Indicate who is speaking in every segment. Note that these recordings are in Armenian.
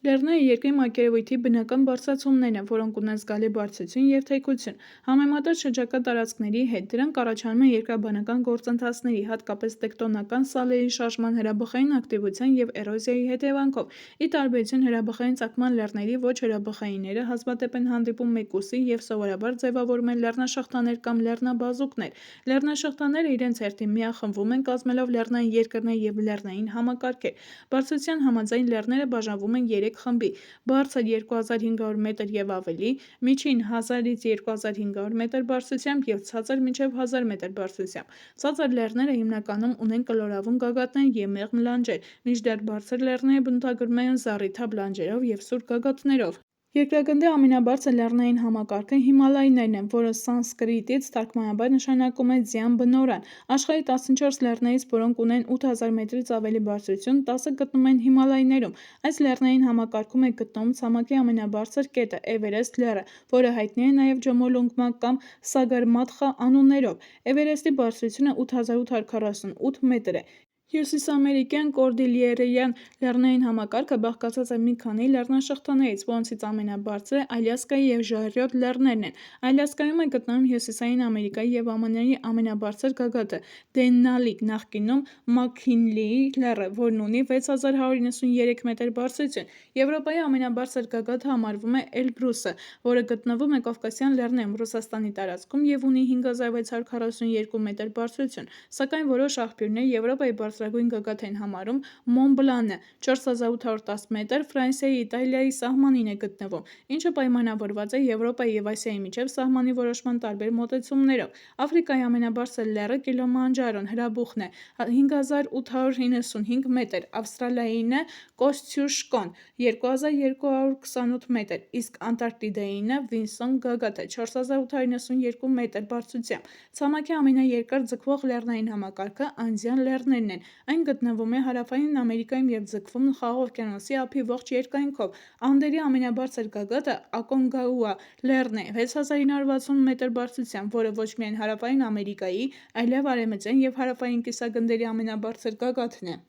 Speaker 1: Լեռները երկրի մակերևույթի բնական բարձրացումներն են, որոնք ունեն զգալի բարձրություն և թեքություն, համեմատած շրջակա տարածքների հետ, դրանք առաջանում են երկրաբանական գործընթացների, հատկապես տեկտոնական սալերի շարժման, հրաբխային ակտիվության և էրոզիայի հետևանքով։ Ի տարբերություն հրաբխային ծագման լեռների, ոչ հրաբխայինները հազվադեպ են հանդիպում մեկուսի և սովորաբար ձևավորում են լեռնաշղթաներ կամ լեռնաբազուկներ։ Լեռնաշղթաները իրենց հերթին միախմբվում են, կազմելով լեռնային երկրներ և լեռնային համակարգեր։ Բարձրության համաձայն լեռները բաժանվում են 3 խմբի՝ բարձր 2500 մետր և ավելի, միջին 1000-ից 2500 մետր բարձրությամբ և ցածր մինչև 1000 մետր բարձրությամբ։ Ցածր լեռները հիմնականում ունեն կլորավուն գագաթներ և մեղմ լանջեր, մինչդեռ բարձր լեռները բնութագրվում են զառիթափ լանջերով և սուր գագաթներով։ Երկրագնդի ամենաբարձր լեռնային համակարգը Հիմալայներն են, որը սանսկրիտից թարգմանաբար նշանակում է «ձյան բնօրրան»։ Աշխարհի 14 լեռներից, որոնք ունեն 8000 մետրից ավելի բարձրություն, 10-ը գտնվում են Հիմալայներում։ Այս լեռնային համակարգում է գտնվում ցամաքի ամենաբարձր կետը՝ Էվերեստ լեռը, որը հայտնի է նաև Ջոմոլունգմա կամ Սագարմաթխա անուններով։ Էվերեստի բարձրությունը 8848 մետր է։ Հյուսիսամերիկյան կորդիլյերյան լեռնային համակարգը բաղկացած է մի քանի լեռնաշղթաներից, որոնցից ամենաբարձրը Ալյասկայի և Ժայռոտ լեռներն են։ Ալյասկայում է գտնվում Հյուսիսային Ամերիկայի և ԱՄՆ-ի ամենաբարձր գագաթը՝ Դենալի (նախկինում Մաքքինլիի) լեռը, որն ունի 6193 մետր բարձրություն։ Եվրոպայի ամենաբարձր գագաթը համարվում է Էլբրուսը, որը գտնվում է Կովկասյան լեռներում, Ռուսաստանի տարածքում և ունի 5642 մետր բարձրություն, սակայն որոշ աղբյուրներ Եվրոպայի բարձրագույն գագաթ են համարում Մոն Բլանը 4810 մետր, Ֆրանսիայի, Իտալիայի սահմանին է գտնվում, ինչը պայմանավորված է Եվրոպայի և Ասիայի միջև սահմանի որոշման տարբեր մոտեցումներով։ Աֆրիկայի ամենաբարձր լեռը Կիլիմանջարոն հրաբուխն է 5895 մետր, Ավստրալիայինը Կոսցյուշկոն 2228 մետր, իսկ Անտարկտիդայինը Վինսոն գագաթը 4892 մետր բարձրությամբ։ Ցամաքի ամենաերկար ձգվող լեռնային համակարգը Անդյան լեռներն են։ Այն գտնվում է Հարավային Ամերիկայում և ձգվում Խաղաղ օվկիանոսի ափի ողջ երկայնքով։ Անդերի ամենաբարձր գագաթը Ակոնկագուա լեռն է 6960 մետր բարձրությամբ, որը ոչ միայն Հարավային Ամերիկայի, այլև արևմտյան և հարավային կիսագնդերի ամենաբարձր գագաթն է։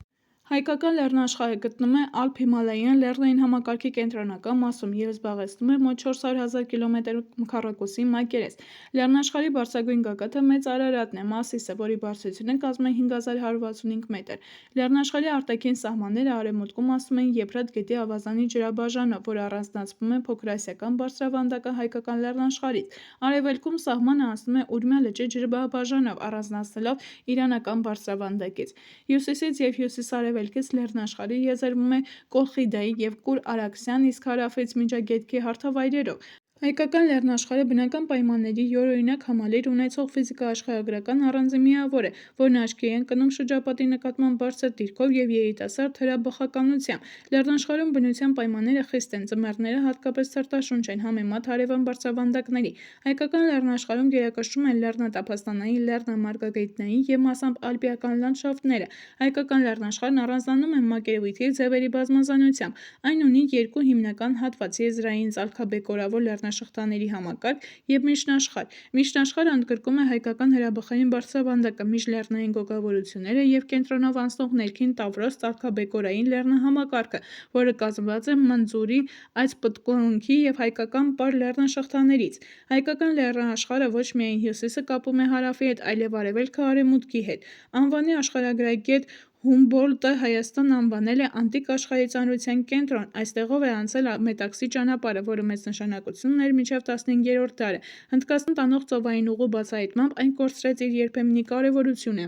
Speaker 1: Հայկական լեռնաշխարհը գտնվում է Ալփ-Հիմալայան լեռնային համակարգի կենտրոնական մասում և զբաղեցնում է մոտ 400 000 կմ² մակերես։ Լեռնաշխարհի բարձրագույն գագաթը Մեծ Արարատն է, Մասիսը, որի բարձրությունը կազմում է 5165 մետր։ Լեռնաշխարհի արտաքին սահմանները արևմուտքում անցնում են Եփրատ գետի ավազանի ջրաբաժանով, որը առանձնացվում է Փոքրասիական բարձրավանդակը Հայկական լեռնաշխարհից։ Արևելքում սահմանը անցնում է Ուրմիա լճի ջրաբաժանով, առանձնացնելով Իրանական բարձրավանդակից։ Հյուսիսից և հյուսիս-արևելքից լեռնաշխարհը եզերվում է Կոլխիդայի և Կուր-Արաքսյան, իսկ հարավից Միջագետքի հարթավայրերով։ Հայկական լեռնաշխարհը բնական պայմանների յուրօրինակ համալիր ունեցող ֆիզիկա-աշխարհագրական առանձին միավոր է, որն աչքի է ընկնում շրջապատի նկատմամբ բարձր դիրքով և երիտասարդ հրաբխականությամբ։ Լեռնաշխարհում բնության պայմանները խիստ են, ձմեռները հատկապես ցրտաշունչ են՝ համեմատ հարևան բարձրավանդակների։ Հայկական լեռնաշխարհում գերակշռում են լեռնատափաստանային, լեռնամարգագետնային և մասամբ ալպիական լանդշաֆտները։ Հայկական լեռնաշխարհն առանձնանում է մակերևույթի ձևերի բազմազանությամբ։ Այն ունի երկու հիմնական հատված՝ եզրային ծալքաբեկորավոր լեռնաշղթաների համակարգ և միջնաշխարհ։ Միջնաշխարհը ընդգրկում է հայկական հրաբխային բարձրավանդակը, միջլեռնային գոգավորությունները և կենտրոնով անցնող ներքին Տավրոս ծալքաբեկորային լեռնահամակարգը, որը կազմված է Մնձուրի այծպտկունքի և հայկական պար լեռնաշղթաներից։ Հայկական լեռնաշխարհը ոչ միայն հյուսիսը կապում է հարավի հետ, այլև արևելքը՝ արևմուտքի հետ։ Անվանի աշխարհագրագետ Հումբոլդտը Հայաստանն անվանել է անտիկ աշխարհի ծանրության կենտրոն։ Այստեղով է անցել Մետաքսի ճանապարհը, որը մեծ նշանակություն ուներ մինչև 15-րդ դարը։ Հնդկաստան տանող ծովային ուղու բացահայտմամբ այն կորցրեց իր երբեմնի կարևորությունը։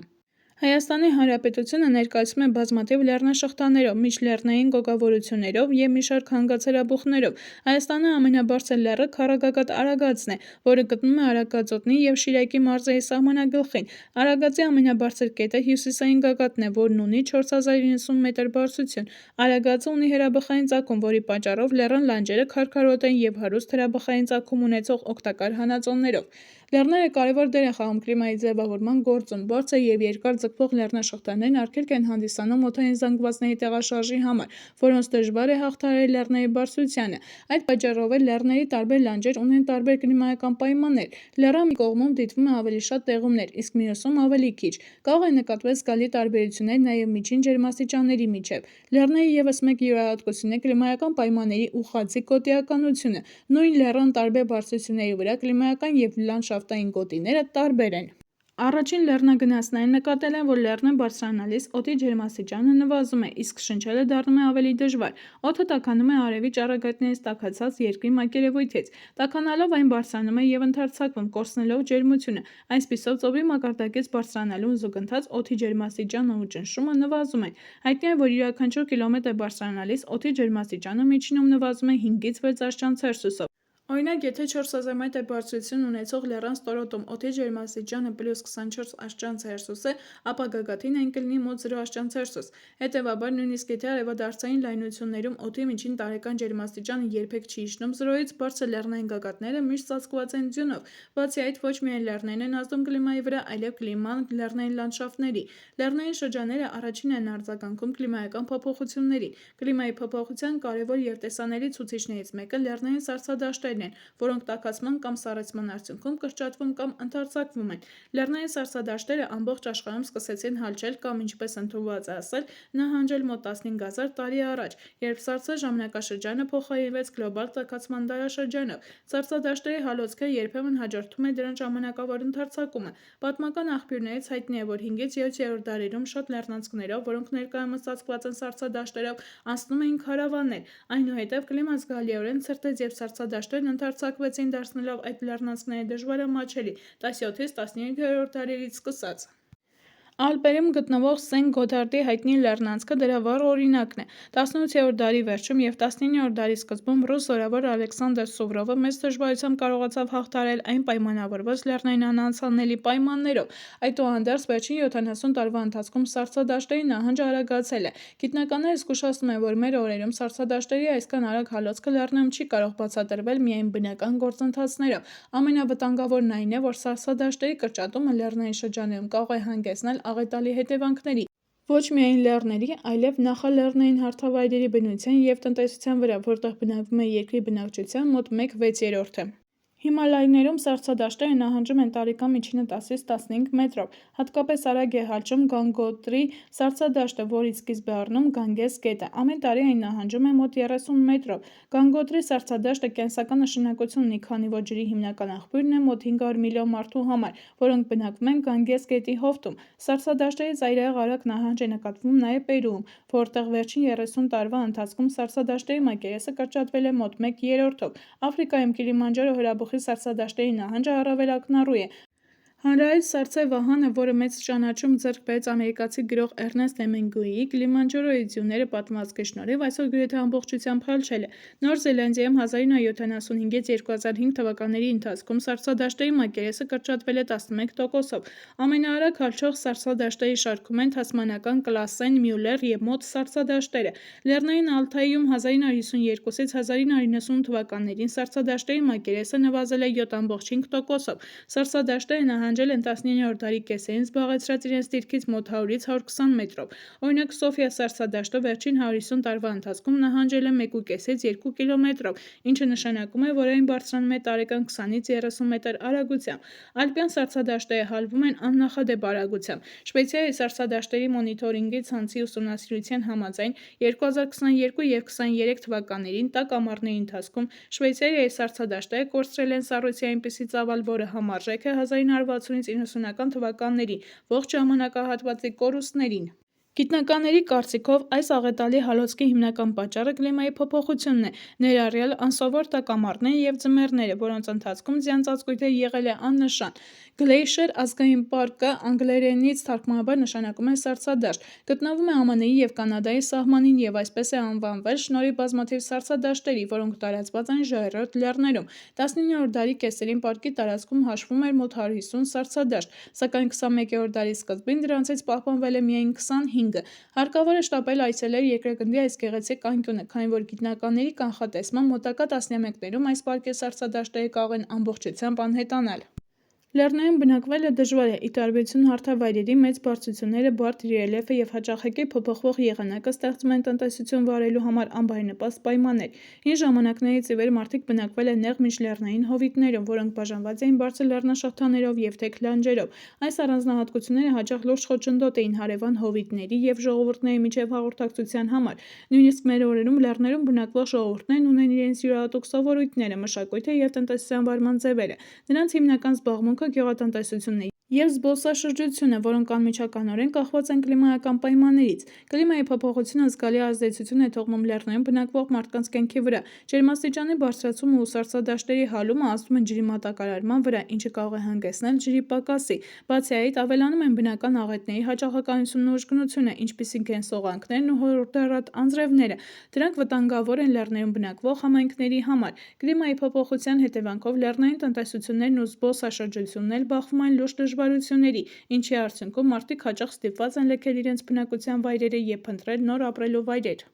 Speaker 1: Հայաստանի Հանրապետությունը ներկայացվում է բազմաթիվ լեռնաշղթաներով, միջլեռնային գոգավորություններով և մի շարք հանգած-հրաբուխներով։ Հայաստանի ամենաբարձր լեռը Քառագագաթ Արագածն է, որը գտնվում է Արագածոտնի և Շիրակի մարզերի սահմանագլխին։ Արագածի ամենաբարձր կետը Հյուսիսային գագաթն է, որն ունի 4090 մետր բարձրություն։ Արագածը ունի հրաբխային ծագում, որի պատճառով լեռան լանջերը քարքարոտ են և հարուստ հրաբխային ծագում ունեցող օգտակար հանածոներով։ Լեռները կարևոր դեր են խաղում կլիմայի ձևավորման գործում։ Բարձր և երկար ձգվող լեռնաշղթաներն արգելք են հանդիսանում օդային զանգվածների տեղաշարժի համար, որոնց դժվար է հաղթահարել լեռների բարձրությանը։ Այդ պատճառով էլ լեռների տարբեր լանջեր ունեն տարբեր կլիմայական պայմաններ։ Լեռան մի կողմում դիտվում է ավելի շատ տեղումներ, իսկ մյուսում ավելի քիչ։ Կարող է նկատվել զգալի տարբերություններ նաև միջին ջերմաստիճանների միջև։ Լեռների ևս մեկ յուրահատկություն է կլիմայական պայմանների ուղղաձիգ գոտիականությունը։ Նույն լեռան տարբեր բարձրությունների վրա կլիմայական և լանդշաֆտային գոտիները տարբեր են։ Առաջին լեռնագնացները նկատել են, որ լեռներ բարձրանալիս օդի ջերմաստիճանը նվազում է, իսկ շնչելը դառնում է ավելի դժվար։ Օդը տաքանում է արևի ճառագայթներից տաքացած երկրի մակերևույթից։ Տաքանալով այն բարձրանում է և ընդարձակվում, կորցնելով ջերմությունը։ Այսպիսով, ծովի մակարդակից բարձրանալուն զուգընթաց օդի ջերմաստիճանն ու ճնշումը նվազում են։ Հայտնի է, որ յուրաքանչյուր կիլոմետր բարձրանալիս օդի ջերմաստիճանը միջինում նվազում է 5-ից 6 աստիճան Ցելսիուսով։ Օրինակ, եթե 4000 մետր բարձրություն ունեցող լեռան ստորոտում օդի ջերմաստիճանը +24 աստիճան Ցելսիուս է, ապա գագաթին այն կլինի մոտ 0 աստիճան Ցելսիուս։ Հետևաբար, նույնիսկ եթե արևադարձային լայնություններում օդի միջին տարեկան ջերմաստիճանը երբեք չի իջնում 0-ից, բարձր լեռնային գագաթները միշտ ծածկված են ձյունով։ Բացի այդ, ոչ միայն լեռներն են ազդում կլիմայի վրա, այլև կլիման լեռնային լանդշաֆտների։ Լեռնային շրջանները առաջինն են արձագանքում կլիմայական փոփոխություններին։ Կլիմայի փոփոխության կարևոր և տեսանելի ցուցիչներից մեկը լեռնային սառցադաշտերն են, որոնք տաքացման կամ սառեցման արդյունքում կրճատվում կամ ընդարձակվում են։ Լեռնային սառցադաշտերը ամբողջ աշխարհում սկսեցին հալչել կամ, ինչպես ընդունված է ասել, նահանջել մոտ 15000 տարի առաջ, երբ սառցե ժամանակաշրջանը փոխարինվեց գլոբալ տաքացման դարաշրջանով։ Սառցադաշտերի հալոցքը երբեմն հաջորդում է դրանց ժամանակավոր ընդարձակումը։ Պատմական աղբյուրներից հայտնի է, որ 5-ից 7-րդ դարերում շատ լեռնանցքներով, որոնք ներկայումս ծածկված են սառցադաշտերով, անցնում էին քարավաններ։ Այնուհետև կլիման զգալիորեն ցրտեց, և սառցադաշտերն ընդարձակվեցին, դարձնելով այդ լեռնանցքները դժվարամատչելի 17-ից 15-րդ դարերից սկսած։ Ալպերում գտնվող Սեն Գոթարդի հայտնի լեռնանցքը դրա վառ օրինակն է։ 18-րդ դարի վերջում և 19-րդ դարի սկզբում ռուս զորավար Ալեքսանդր Սուվրովը մեծ դժվարությամբ կարողացավ հաղթահարել այն պայմանավորված լեռնային անանցանելի պայմաններով։ Այդուհանդերձ, վերջին 70 տարվա ընթացքում սառցադաշտերի նահանջը արագացել է։ Գիտնականները զգուշացնում են, որ մեր օրերում սառցադաշտերի այսքան արագ հալոցքը լեռներում չի կարող բացատրվել միայն բնական գործընթացներով։ Ամենավտանգավորն այն է, որ սառցադաշտերի կրճատումը լեռնային շրջաններում կարող է հանգեցնել աղետալի հետևանքների։ Ոչ միայն լեռների, այլև նախալեռնային հարթավայրերի բնության և տնտեսության վրա, որտեղ բնակվում է երկրի բնակչության մոտ 1/6-ը։ Հիմալայներում սառցադաշտերը նահանջում են տարեկան միջինը 10-ից 15 մետրով։ Հատկապես արագ է հալչում Գանգոտրի սառցադաշտը, որից սկիզբ է առնում Գանգես գետը։ Ամեն տարի այն նահանջում է մոտ 30 մետրով։ Գանգոտրի սառցադաշտը կենսական նշանակություն ունի, քանի որ ջրի հիմնական աղբյուրն է մոտ 500 միլիոն մարդու համար, որոնք բնակվում են Գանգես գետի հովտում։ Սառցադաշտերի ծայրահեղ արագ նահանջ է նկատվում նաև Պերուում, որտեղ վերջին 30 տարվա ընթացքում սառցադաշտերի մակերեսը կրճատվել է մոտ 1/3-ով։ Աֆրիկայում Կիլիմանջարո հրաբուխի սառցադաշտերի նահանջը առավել ակնառու է։ Հանրահայտ սառցե վահանը, որը մեծ ճանաչում ձեռք բերեց ամերիկացի գրող Էրնեստ Հեմինգուեյի, Կիլիմանջարոյի ձյունները պատմվածքի շնորհիվ այսօր գրեթե ամբողջությամբ հալչել է։ Նոր Զելանդիայում 1975-ից 2005 թվականների ընթացքում սառցադաշտերի մակերեսը կրճատվել է 11%-ով։ Ամենաարագ հալչող սառցադաշտերի շարքում են Թասմանական Կլասեն, Մյուլլեր և Մոտ սառցադաշտերը։ Լեռնային Ալթայում 1952-ից 1998 թվականներին սառցադաշտերի մակերեսը նվազել է 7.5%-ով։ Սառցադաշտերը նահանջել են 19-րդ դարի կեսերին, զբաղեցրած իրենց դիրքից մոտ 100-ից 120 մետրով։ Օրինակ, Սոֆիա սառցադաշտը վերջին 150 տարվա ընթացքում նահանջել է 1.5-ից 2 կիլոմետրով, ինչը նշանակում է, որ այն բարձրանում է տարեկան 20-ից 30 մետր արագությամբ։ Ալպյան սառցադաշտերը հալվում են աննախադեպ արագությամբ։ Շվեյցարիայի սառցադաշտերի մոնիթորինգի ցանցի ուսումնասիրության համաձայն 2022 և 2023 թվականներին տաք ամառների ընթացքում Շվեյցարիայի սառցադաշտերը կորցրել են սառույցի այնպիսի ծավալ, որը համարժեք է 1960-ից 90-ական թվականների ողջ ժամանակահատվածի կորուստներին։ Գիտնականների կարծիքով, այս աղետալի հալոցքի հիմնական պատճառը կլիմայի փոփոխությունն է, ներառյալ անսովոր տաք ամառները և ձմեռները, որոնց ընթացքում ձյան ծածկույթը եղել է աննշան։ Գլեյշեր ազգային պարկը անգլերենից թարգմանաբար նշանակում է սառցադաշտ, գտնվում է ԱՄՆ-ի և Կանադայի սահմանին և այսպես է անվանվել շնորհիվ բազմաթիվ սառցադաշտերի, որոնք տարածված են ժայռոտ լեռներում։ 19-րդ դարի կեսերին պարկի տարածքում հաշվում էր մոտ 150 սառցադաշտ, սակայն 21-րդ դարի սկզբին դրանցից պահպանվել է միայն 25-ը։ Հարկավոր է շտապել այցելել երկրագնդի այս գեղեցիկ անկյունը, քանի որ գիտնականների կանխատեսմամբ մոտակա տասնամյակներում այս պարկի սառցադաշտերը կարող են ամբողջությամբ անհետանալ։ Լեռներում բնակվելը դժվար է, ի տարբերություն հարթավայրերի, մեծ բարձրությունները, բարդ ռելիեֆը և հաճախակի փոփոխվող եղանակը ստեղծում են տնտեսություն վարելու համար անբարենպաստ պայմաններ։ Հին ժամանակներից ի վեր մարդիկ բնակվել են նեղ միջլեռնային հովիտներում, որոնք բաժանված էին բարձր լեռնաշղթաներով և թեք լանջերով։ Այս առանձնահատկությունները հաճախ լուրջ խոչընդոտ էին հարևան հովիտների և ժողովուրդների միջև հաղորդակցության համար։ Նույնիսկ մեր օրերում լեռներում բնակվող ժողովուրդներն ունեն իրենց յուրահատուկ սովորույթները, մշակույթը և տնտեսության վարման ձևերը։ Նրանց հիմնական զբաղմունքը գյուղատնտեսությունն է և զբոսաշրջությունը, որոնք անմիջականորեն կախված են կլիմայական պայմաններից։ Կլիմայի փոփոխությունը զգալի ազդեցություն է թողնում լեռներում բնակվող մարդկանց կյանքի վրա։ Ջերմաստիճանի բարձրացումը ու սառցադաշտերի հալումը ազդում են ջրի մատակարարման վրա, ինչը կարող է հանգեցնել ջրի պակասի։ Բացի այդ, ավելանում են բնական աղետների հաճախականությունն ու ուժգնությունը, ինչպիսիք են սողանքներն ու հորդառատ անձրևները։ Դրանք վտանգավոր են լեռներում բնակվող համայնքների համար։ Կլիմայի փոփոխության հետևանքով լեռնային տնտեսություններն ու զբոսաշրջությունն էլ բախվում են լուրջ դժվարությունների, ինչի արդյունքում մարդիկ հաճախ ստիպված են լքել իրենց բնակության վայրերը և փնտրել նոր ապրելու վայրեր։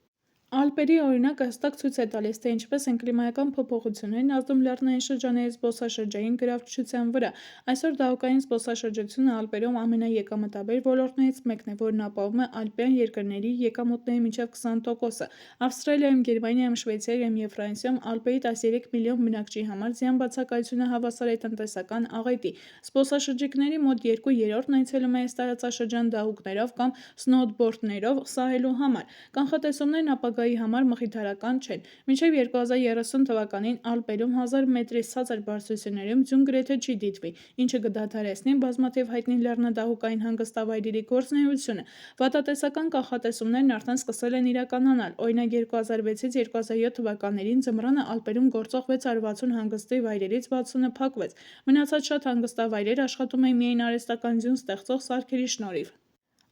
Speaker 1: Ալպերի օրինակը հստակ ցույց է տալիս, թե ինչպես են կլիմայական փոփոխություններն ազդում լեռնային շրջանների զբոսաշրջային գրավչության վրա։ Այսօր դահուկային զբոսաշրջությունը Ալպերում ամենաեկամտաբեր ոլորտներից մեկն է, որն ապահովում է ալպյան երկրների եկամուտների մինչև 20%-ը։ Ավստրալիայում, Գերմանիայում, Շվեյցարիայում և Ֆրանսիայում Ալպերի 13 միլիոն բնակչի համար ձյան բացակայությունը հավասար է տնտեսական աղետի։ Զբոսաշրջիկների մոտ 2/3-ն այցելում է այս տարածաշրջան դահուկներով կամ սնոուբորդներով սահելու համար։ Կանխատեսումներն ապագայի համար մխիթարական չեն։ Մինչև 2030 թվականին Ալպերում 1000 մետրից ցածր բարձրություններում ձյուն գրեթե չի դիտվի, ինչը կդադարեցնի բազմաթիվ հայտնի լեռնադահուկային հանգստավայրերի գործունեությունը։ Վատատեսական կանխատեսումներն արդեն սկսել են իրականանալ։ Օրինակ 2006-ից 2007 թվականներին ձմռանը Ալպերում գործող 660 հանգստի վայրերից 60-ը փակվեց։ Մնացած շատ հանգստավայրեր աշխատում էին միայն արհեստական ձյուն ստեղծող սարքերի շնորհիվ։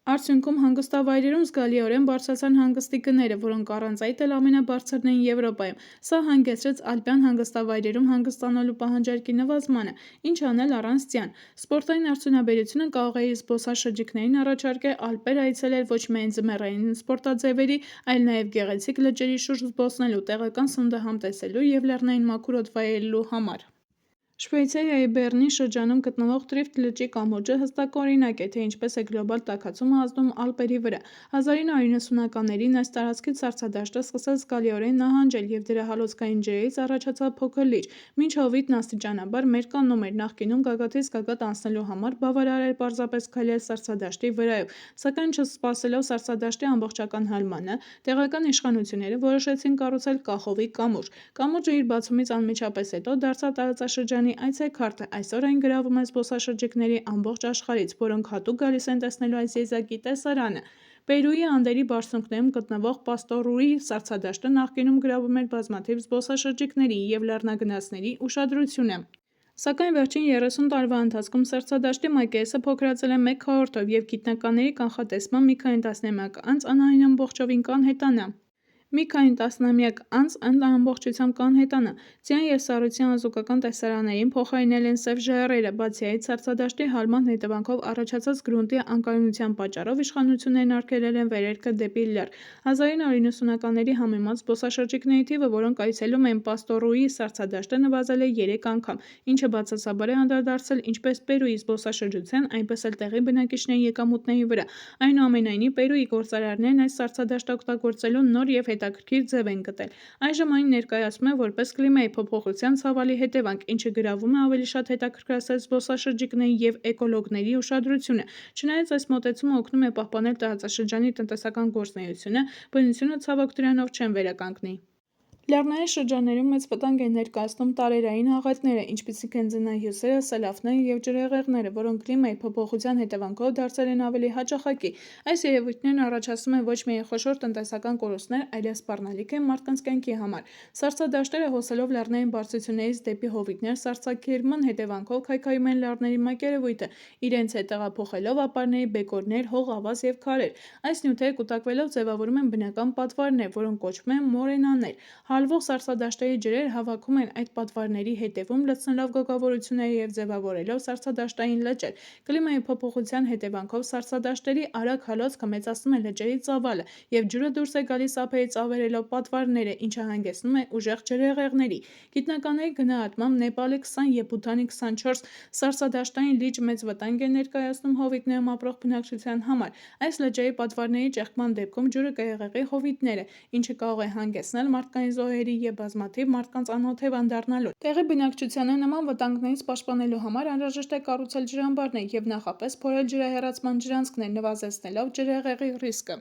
Speaker 1: Արդյունքում հանգստավայրերում զգալիորեն բարձրացան հանգստի գները, որոնք առանց այդ էլ ամենաբարձրն էին Եվրոպայում։ Սա հանգեցրեց ալպյան հանգստավայրերում հանգստանալու պահանջարկի նվազմանը։ Ինչ անել առանց ձյան։ Սպորտային արդյունաբերությունը կարող է իր զբոսաշրջիկներին առաջարկել Ալպեր այցելել ոչ միայն ձմեռային սպորտաձևերի, այլ նաև գեղեցիկ լճերի շուրջ զբոսնելու, տեղական սննդը համտեսելու և լեռնային մաքուր օդ վայելելու համար։ Շվեյցարիայի Բեռնի շրջանում գտնվող Տրիֆտ լճի կամուրջը հստակ օրինակ է, թե ինչպես է գլոբալ տաքացումը ազդում Ալպերի վրա։ 1990-ականներին այս տարածքից սառցադաշտը սկսեց զգալիորեն նահանջել, և դրա հալոցքային ջրերից առաջացավ փոքր լիճ։ Մինչ հովիտն աստիճանաբար մեր կանում էր, նախկինում գագաթից գագաթ անցնելու համար բավարար էր պարզապես քայլել սառցադաշտի վրայով։ Սակայն չսպասելով սառցադաշտի ամբողջական հալմանը, տեղական իշխանությունները որոշեցին կառուցել կախովի կամուրջ։ Կամուրջը իր բացումից անմիջապես հետո դարձավ տարածաշրջանի այցեքարտը։ Այսօր այն գրավում է զբոսաշրջիկների ամբողջ աշխարհից, որոնք հատուկ գալիս են տեսնելու այս եզակի տեսարանը։ Պերուի Անդերի բարձունքներում գտնվող Պաստորուի սառցադաշտը նախկինում գրավում էր բազմաթիվ զբոսաշրջիկների և լեռնագնացների ուշադրությունը։ Սակայն վերջին 30 տարվա ընթացքում սառցադաշտի մակերեսը փոքրացել է 1/4-ով, և գիտնականների կանխատեսմամբ մի քանի տասնամյակ անց այն ամբողջովին կանհետանա։ Ձյան և սառույցի անզուգական տեսարաններին փոխարինել են սև ժայռերը։ Բացի այդ, սառցադաշտի հալման հետևանքով առաջացած գրունտի անկայունության պատճառով իշխանություններն արգելել են վերելքը դեպի լեռ։ 1990-ականների համեմատ զբոսաշրջիկների թիվը, որոնք այցելում են Պաստորուի սառցադաշտը, նվազել է 3 անգամ, ինչը բացասաբար է անդրադարձել ինչպես Պերուի զբոսաշրջության, այնպես էլ տեղի բնակիչների եկամուտների վրա։ Այնուամենայնիվ, Պերուի գործարարներն այս սառցադաշտը օգտագործելու նոր և հետաքրքիր ձև են գտել։ Այժմ այն ներկայացվում է որպես կլիմայի փոփոխության ցավալի հետևանք, ինչը գրավում է ավելի շատ հետաքրքրասեր զբոսաշրջիկների և էկոլոգների ուշադրությունը։ Չնայած այս մոտեցումը օգնում է պահպանել տարածաշրջանի տնտեսական գործունեությունը, բնությունը ցավոք դրանով չեն վերականգնի։ Լեռնային շրջաններում մեծ վտանգ են ներկայացնում տարերային աղետները, ինչպիսիք են ձնահյուսերը, սելավները և ջրհեղեղները, որոնք կլիմայի փոփոխության հետևանքով դարձել են ավելի հաճախակի։ Այս երևույթներն առաջացնում են ոչ միայն խոշոր տնտեսական կորուստներ, այլև սպառնալիք են մարդկանց կյանքի համար։ Սառցադաշտերը հոսելով լեռնային բարձրություններից դեպի հովիտներ, սառցակերման հետևանքով քայքայում են լեռների մակերևույթը, իրենց հետ տեղափոխելով ապարների բեկորներ, հող, ավազ և քարեր։ Այս նյութերը կուտակվելով ձևավորում են բնական պատվարներ, որոնք կոչվում են մորենաներ։ Հալվող սառցադաշտերի ջրերը հավաքում են այդ պատվարների հետևում, լցնելով գոգավորությունները և ձևավորելով սառցադաշտային լճեր։ Կլիմայի փոփոխության հետևանքով սառցադաշտերի արագ հալոցքը մեծացնում է լճերի ծավալը, և ջուրը դուրս է գալիս ափերից ավերելով պատվարները, ինչը հանգեցնում է ուժեղ ջրհեղեղների։ Գիտնականների գնահատմամբ Նեպալի 20 և Բութանի 24 սառցադաշտային լիճ մեծ վտանգ է ներկայացնում հովիտներում ապրող բնակչության համար։ Այս լճերի պատվարների ճեղքման դեպքում ջուրը կհեղեղի հովիտները, ինչը կարող է հանգեցնել մարդկային զոհերի և բազմաթիվ մարդկանց անօթևան դառնալուն։ Տեղի բնակչությանը նման վտանգներից պաշտպանելու համար անհրաժեշտ է կառուցել ջրամբարներ և նախապես փորել ջրահեռացման ջրանցքներ՝ նվազեցնելով ջրհեղեղի ռիսկը։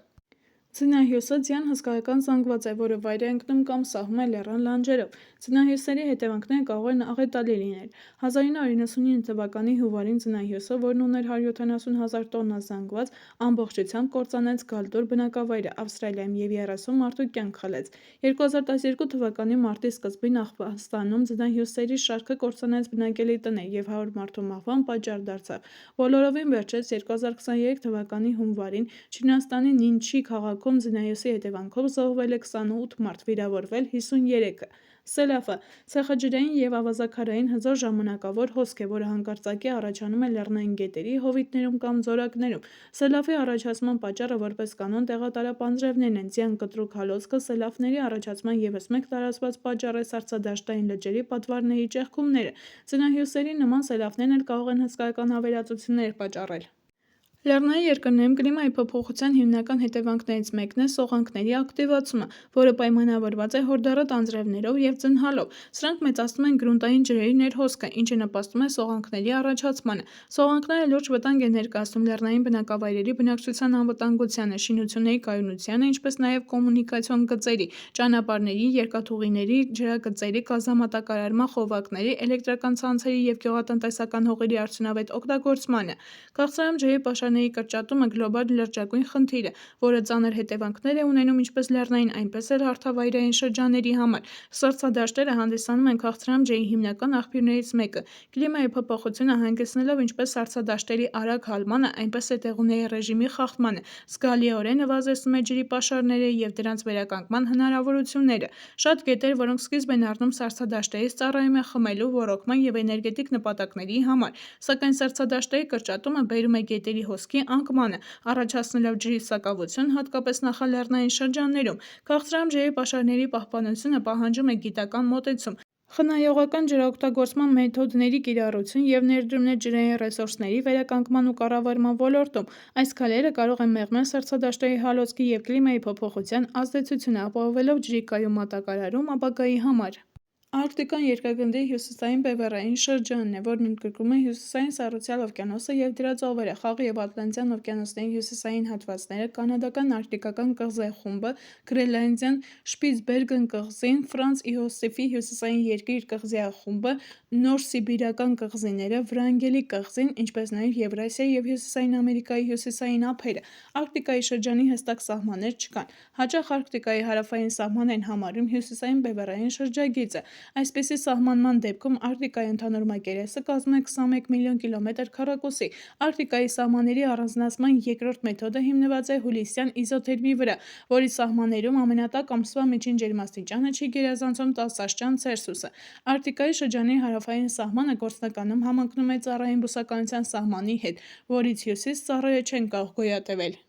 Speaker 1: Ձնահյուսը ձյան հսկայական զանգված է, որը վայր է ընկնում կամ սահում է լեռան լանջերով։ Ձնահյուսերի հետևանքները կարող են աղետալի լինել։ 1999 թվականի հունվարին ձնահյուսը, որն ուներ 170,000 տոննա զանգված, ամբողջությամբ կործանեց Գալդոր բնակավայրը Ավստրալիայում և 30 մարդու կյանք խլեց։ 2012 թվականի մարտի սկզբին Աֆղանստանում ձնահյուսերի շարքը կործանեց բնակելի տներ և 100 մարդու մահվան պատճառ դարձավ։ Բոլորովին վերջերս 2023 թվականի հունվարին Չինաստանի Նինչի քաղաքում ձնահյուսի հետևանքով զոհվել է 28 մարդ, վիրավորվել 53-ը։ Սելավը ցեխաջրային և ավազաքարային հզոր ժամանակավոր հոսք է, որը հանկարծակի առաջանում է լեռնային գետերի, հովիտներում կամ ձորակներում։ Սելավի առաջացման պատճառը որպես կանոն տեղատարապ անձրևներն են։ Ձյան կտրուկ հալոցքը սելավների առաջացման ևս մեկ տարածված պատճառ է սառցադաշտային լճերի պատվարների ճեղքումները։ Ձնահյուսերի նման սելավներն էլ կարող են հսկայական ավերածություններ պատճառել։ Լեռնային երկրներում կլիմայի փոփոխության հիմնական հետևանքներից մեկն է սողանքների ակտիվացումը, որը պայմանավորված է հորդառատ անձրևներով և ձնհալով։ Սրանք մեծացնում են գրունտային ջրերի ներհոսքը, ինչը նպաստում է սողանքների առաջացմանը։ Սողանքները լուրջ վտանգ են ներկայացնում լեռնային բնակավայրերի բնակչության անվտանգությանը, շինությունների կայունությանը, ինչպես նաև կոմունիկացիոն գծերի, ճանապարհների, երկաթուղիների, ջրագծերի, գազամատակարարման խողովակների, էլեկտրական ցանցերի և գյուղատնտեսական հողերի արդյունավետ օգտագործմանը։ Քաղցրահամ ջրերի պաշարների կրճատումը գլոբալ լրջագույն խնդիր է, որը ծանր հետևանքներ է ունենում ինչպես լեռնային, այնպես էլ հարթավայրային շրջանների համար։ Սառցադաշտերը հանդիսանում են քաղցրահամ ջրի հիմնական աղբյուրներից մեկը։ Կլիմայի փոփոխությունը հանգեցնելով ինչպես սառցադաշտերի արագ հալմանը, այնպես էլ տեղումների ռեժիմի խախտմանը, զգալիորեն նվազեցնում է ջրի պաշարները և դրանց վերականգնման հնարավորությունները։ Շատ գետեր, որոնք սկիզբ են առնում սառցադաշտերից, ծառայում են խմելու, ոռոգման և էներգետիկ նպատակների համար, սակայն սառցադաշտերի կրճատումը բերում է գետերի հոսքի անկմանը, առաջացնելով ջրի սակավություն, հատկապես նախալեռնային շրջաններում։ Քաղցրահամ ջրերի պաշարների պահպանությունը պահանջում է գիտական մոտեցում, խնայողական ջրօգտագործման մեթոդների կիրառություն և ներդրումներ ջրային ռեսուրսների վերականգնման ու կառավարման ոլորտում։ Այս քայլերը կարող են մեղմել սառցադաշտերի հալոցքի և կլիմայի փոփոխության ազդեցությունը, ապահովելով ջրի կայուն մատակարարում ապագայի համար։ Արկտիկան երկրագնդի հյուսիսային բևեռային շրջանն է, որն ընդգրկում է Հյուսիսային Սառուցյալ օվկիանոսը և դրա ծովերը, Խաղի և Ատլանտյան օվկիանոսների հյուսիսային հատվածները, Կանադական արկտիկական կղզեխումբը, Գրենլանդյան Շպիցբերգեն կղզին, Ֆրանց Իոսիֆի հյուսիսային երկիր կղզիախումբը, Նորսիբիրական կղզիները, Վրանգելի կղզին, ինչպես նաև Եվրասիայի և Հյուսիսային Ամերիկայի հյուսիսային ափերը։ Արկտիկայի շրջանի հստակ սահմաններ չկան։ Հաճախ Արկտիկայի հարավային սահման են համարում Հյուսիսային բևեռային շրջագիծը։ Այսպիսի սահմանման դեպքում Արկտիկայի ընդհանուր մակերեսը կազմում է 21 միլիոն կիլոմետր քառակուսի։ Արկտիկայի սահմանների առանձնացման երկրորդ մեթոդը հիմնված է հուլիսյան իզոթերմի վրա, որի սահմաններում ամենատաք ամսվա միջին ջերմաստիճանը չի գերազանցում 10 աստիճան Ցելսիուսը։ Արկտիկայի շրջանի հարավային սահմանը գործնականում համընկնում է ծառային բուսականության սահմանի հետ, որից հյուսիս ծառերը չեն կարող գոյատևել։